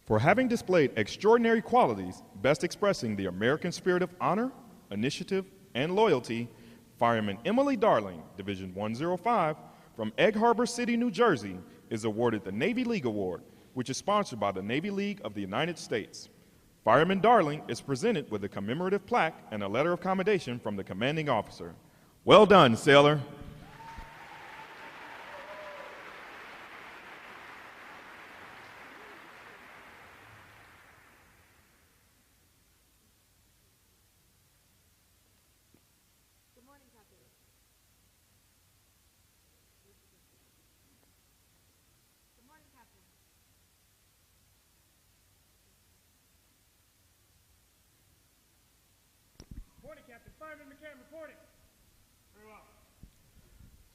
For having displayed extraordinary qualities, best expressing the American spirit of honor, initiative, and loyalty, Fireman Emily Darling, Division 105, from Egg Harbor City, New Jersey, is awarded the Navy League Award, which is sponsored by the Navy League of the United States. Fireman Darling is presented with a commemorative plaque and a letter of commendation from the commanding officer. Well done, sailor.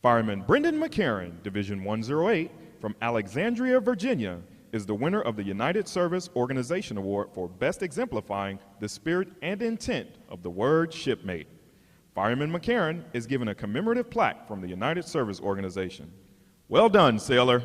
Fireman Brendan McCarran, Division 108, from Alexandria, Virginia, is the winner of the United Service Organization Award for Best Exemplifying the Spirit and Intent of the Word Shipmate. Fireman McCarran is given a commemorative plaque from the United Service Organization. Well done, sailor.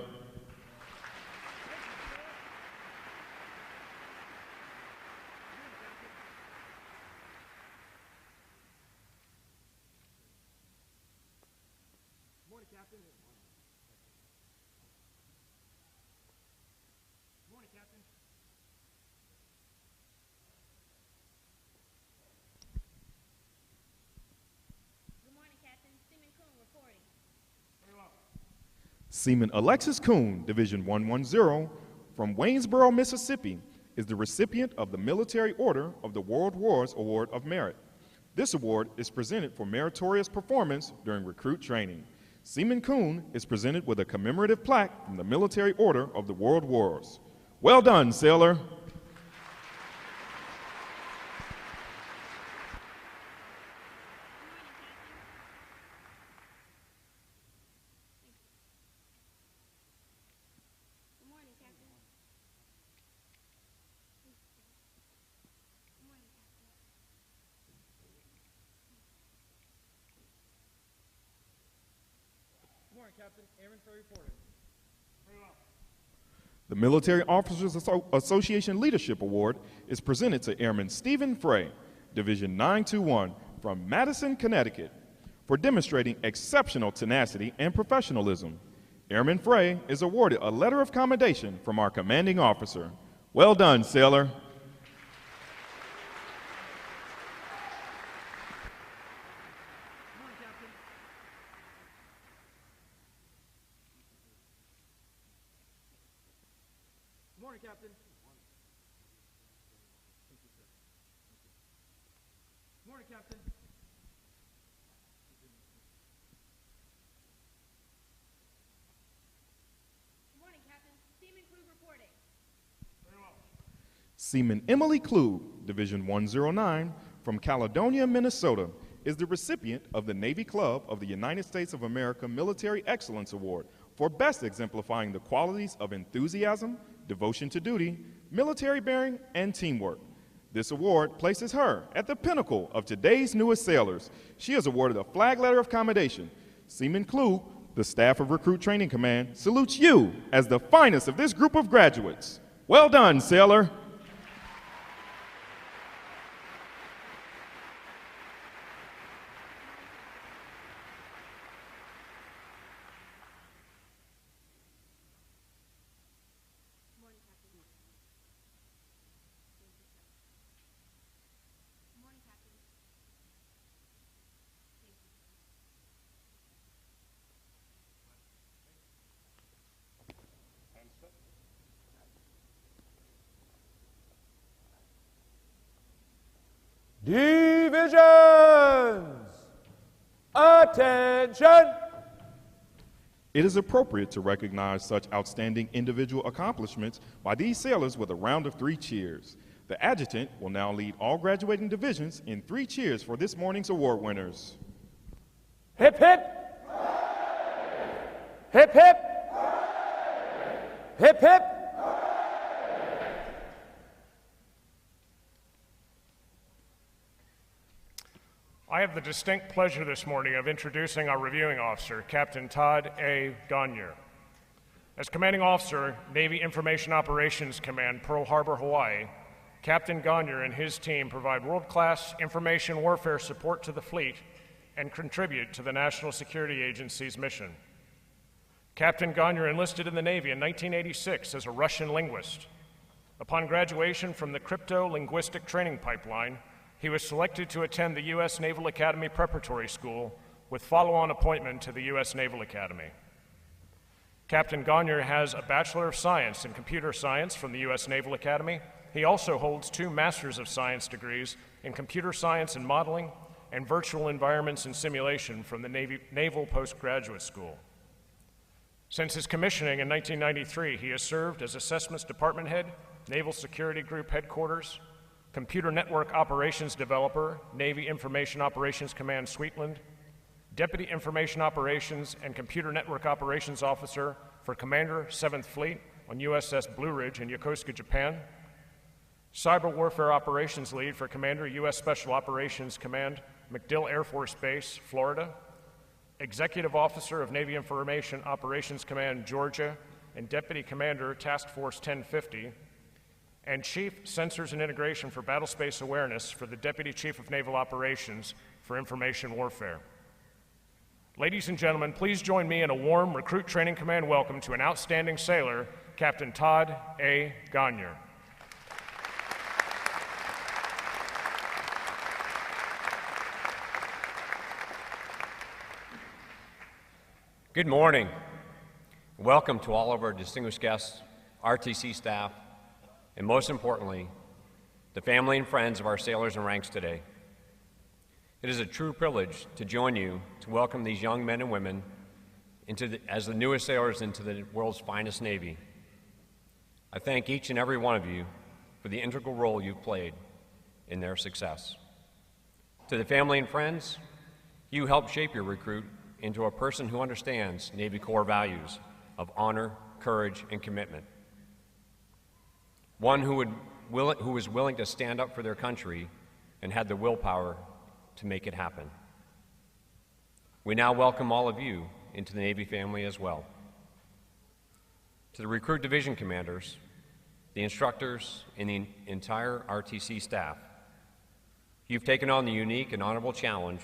Seaman Alexis Kuhn, Division 110, from Waynesboro, Mississippi, is the recipient of the Military Order of the World Wars Award of Merit. This award is presented for meritorious performance during recruit training. Seaman Kuhn is presented with a commemorative plaque from the Military Order of the World Wars. Well done, sailor. The Military Officers Association Leadership Award is presented to Airman Stephen Frey, Division 921, from Madison, Connecticut, for demonstrating exceptional tenacity and professionalism. Airman Frey is awarded a letter of commendation from our commanding officer. Well done, sailor. Seaman Emily Klug, Division 109, from Caledonia, Minnesota, is the recipient of the Navy Club of the United States of America Military Excellence Award for best exemplifying the qualities of enthusiasm, devotion to duty, military bearing, and teamwork. This award places her at the pinnacle of today's newest sailors. She is awarded a flag letter of commendation. Seaman Klug, the staff of Recruit Training Command, salutes you as the finest of this group of graduates. Well done, sailor. Divisions! Attention! It is appropriate to recognize such outstanding individual accomplishments by these sailors with a round of 3 cheers. The adjutant will now lead all graduating divisions in 3 cheers for this morning's award winners. Hip hip! Hip hip! Hip hip! I have the distinct pleasure this morning of introducing our reviewing officer, Captain Todd A. Gonyar. As Commanding Officer, Navy Information Operations Command, Pearl Harbor, Hawaii, Captain Gonyar and his team provide world-class information warfare support to the fleet and contribute to the National Security Agency's mission. Captain Gonyar enlisted in the Navy in 1986 as a Russian linguist. Upon graduation from the Crypto-Linguistic Training Pipeline, he was selected to attend the U.S. Naval Academy Preparatory School with follow-on appointment to the U.S. Naval Academy. Captain Gonyar has a Bachelor of Science in Computer Science from the U.S. Naval Academy. He also holds 2 Masters of Science degrees in Computer Science and Modeling and Virtual Environments and Simulation from the Naval Postgraduate School. Since his commissioning in 1993, he has served as Assessments Department Head, Naval Security Group Headquarters, Computer Network Operations Developer, Navy Information Operations Command, Sweetland, Deputy Information Operations and Computer Network Operations Officer for Commander 7th Fleet on USS Blue Ridge in Yokosuka, Japan, Cyber Warfare Operations Lead for Commander U.S. Special Operations Command, MacDill Air Force Base, Florida, Executive Officer of Navy Information Operations Command, Georgia, and Deputy Commander Task Force 1050, and Chief Sensors and Integration for Battlespace Awareness for the Deputy Chief of Naval Operations for Information Warfare. Ladies and gentlemen, please join me in a warm Recruit Training Command welcome to an outstanding sailor, Captain Todd A. Gonyar. Good morning. Welcome to all of our distinguished guests, RTC staff, and most importantly, the family and friends of our sailors and ranks today. It is a true privilege to join you to welcome these young men and women as the newest sailors into the world's finest Navy. I thank each and every one of you for the integral role you've played in their success. To the family and friends, you helped shape your recruit into a person who understands Navy core values of honor, courage, and commitment. One who was willing to stand up for their country and had the willpower to make it happen. We now welcome all of you into the Navy family as well. To the recruit division commanders, the instructors, and the entire RTC staff, you've taken on the unique and honorable challenge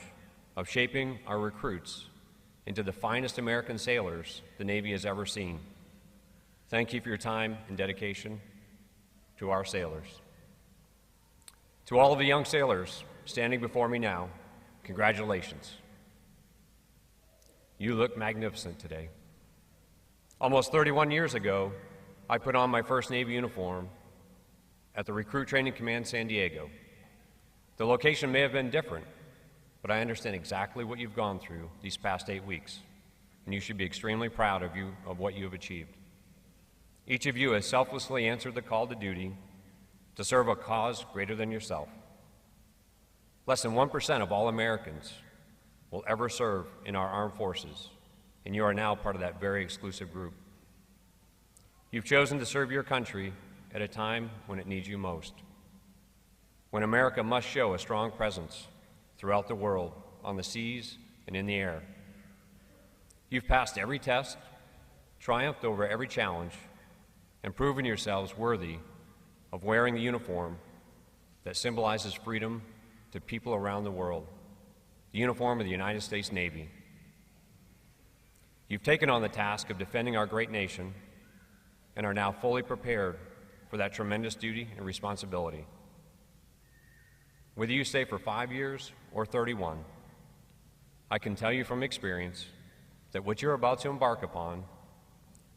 of shaping our recruits into the finest American sailors the Navy has ever seen. Thank you for your time and dedication to our sailors. To all of the young sailors standing before me now, congratulations. You look magnificent today. Almost 31 years ago, I put on my first Navy uniform at the Recruit Training Command San Diego. The location may have been different, but I understand exactly what you've gone through these past 8 weeks, and you should be extremely proud of what you have achieved. Each of you has selflessly answered the call to duty to serve a cause greater than yourself. Less than 1% of all Americans will ever serve in our armed forces, and you are now part of that very exclusive group. You've chosen to serve your country at a time when it needs you most, when America must show a strong presence throughout the world, on the seas and in the air. You've passed every test, triumphed over every challenge, and proven yourselves worthy of wearing the uniform that symbolizes freedom to people around the world, the uniform of the United States Navy. You've taken on the task of defending our great nation and are now fully prepared for that tremendous duty and responsibility. Whether you stay for 5 years or 31, I can tell you from experience that what you're about to embark upon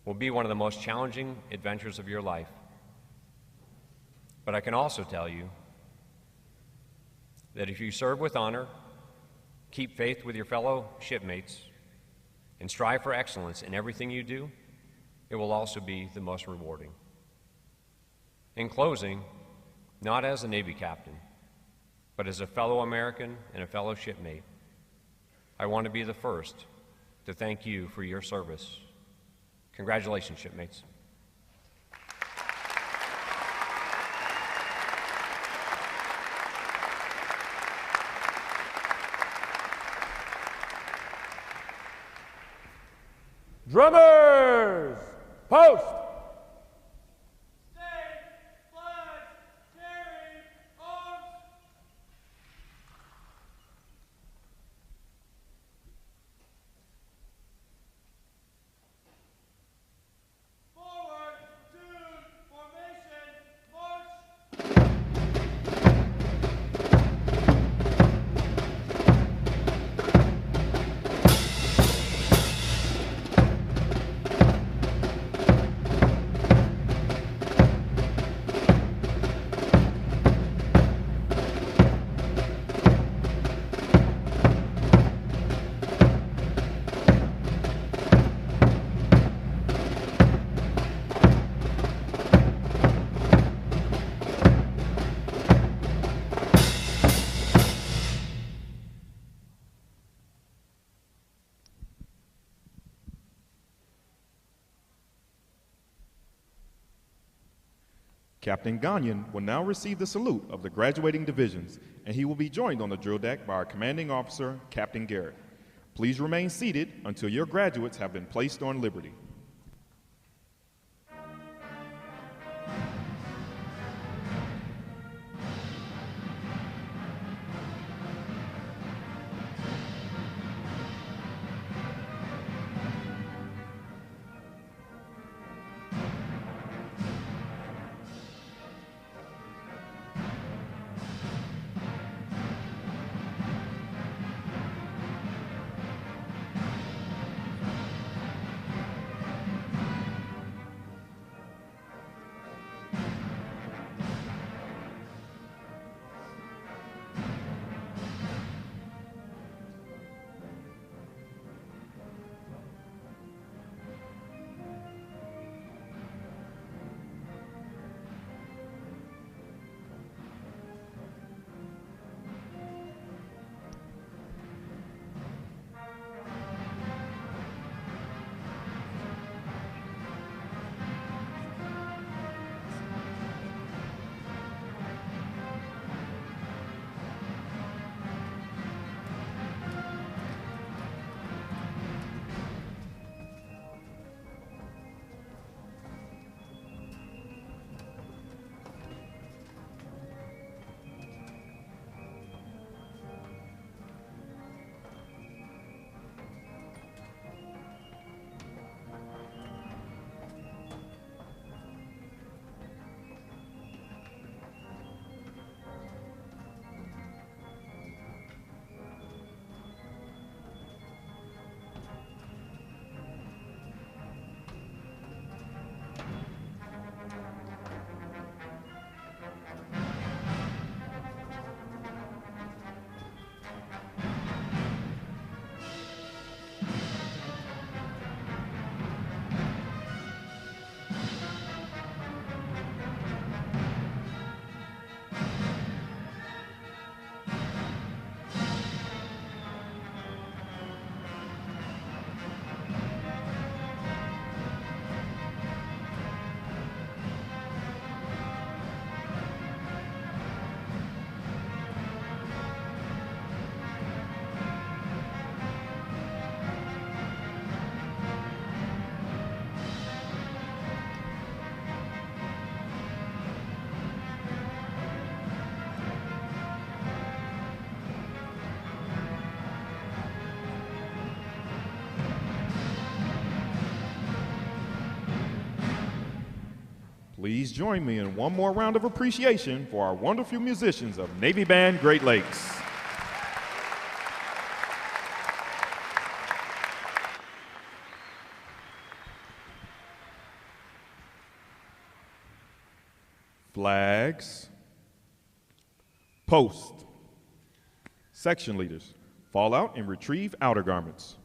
will be one of the most challenging adventures of your life. But I can also tell you that if you serve with honor, keep faith with your fellow shipmates, and strive for excellence in everything you do, it will also be the most rewarding. In closing, not as a Navy captain, but as a fellow American and a fellow shipmate, I want to be the first to thank you for your service. Congratulations, shipmates. Drummers, post! Captain Gagnon will now receive the salute of the graduating divisions, and he will be joined on the drill deck by our commanding officer, Captain Garrett. Please remain seated until your graduates have been placed on liberty. Please join me in one more round of appreciation for our wonderful musicians of Navy Band Great Lakes. Flags. Post. Section leaders, fall out and retrieve outer garments.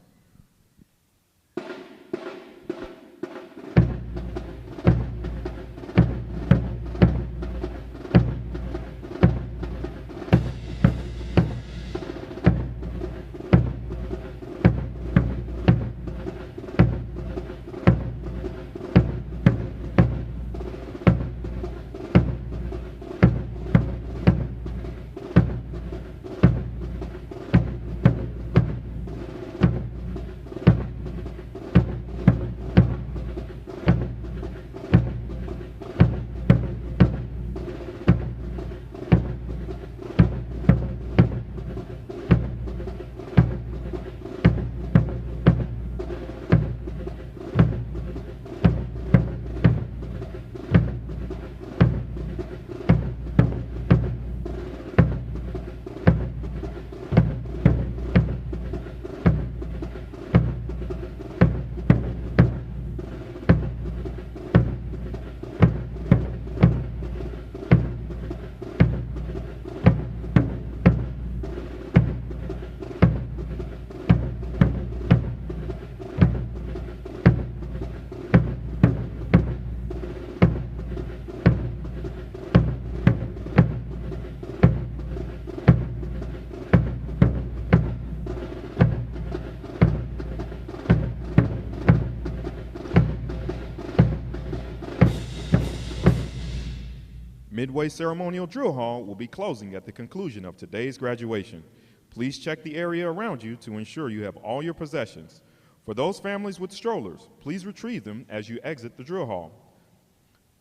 Midway Ceremonial Drill Hall will be closing at the conclusion of today's graduation. Please check the area around you to ensure you have all your possessions. For those families with strollers, please retrieve them as you exit the drill hall.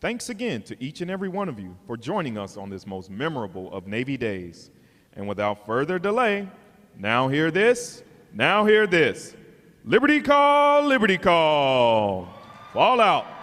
Thanks again to each and every one of you for joining us on this most memorable of Navy days. And without further delay, now hear this, now hear this. Liberty call, fall out.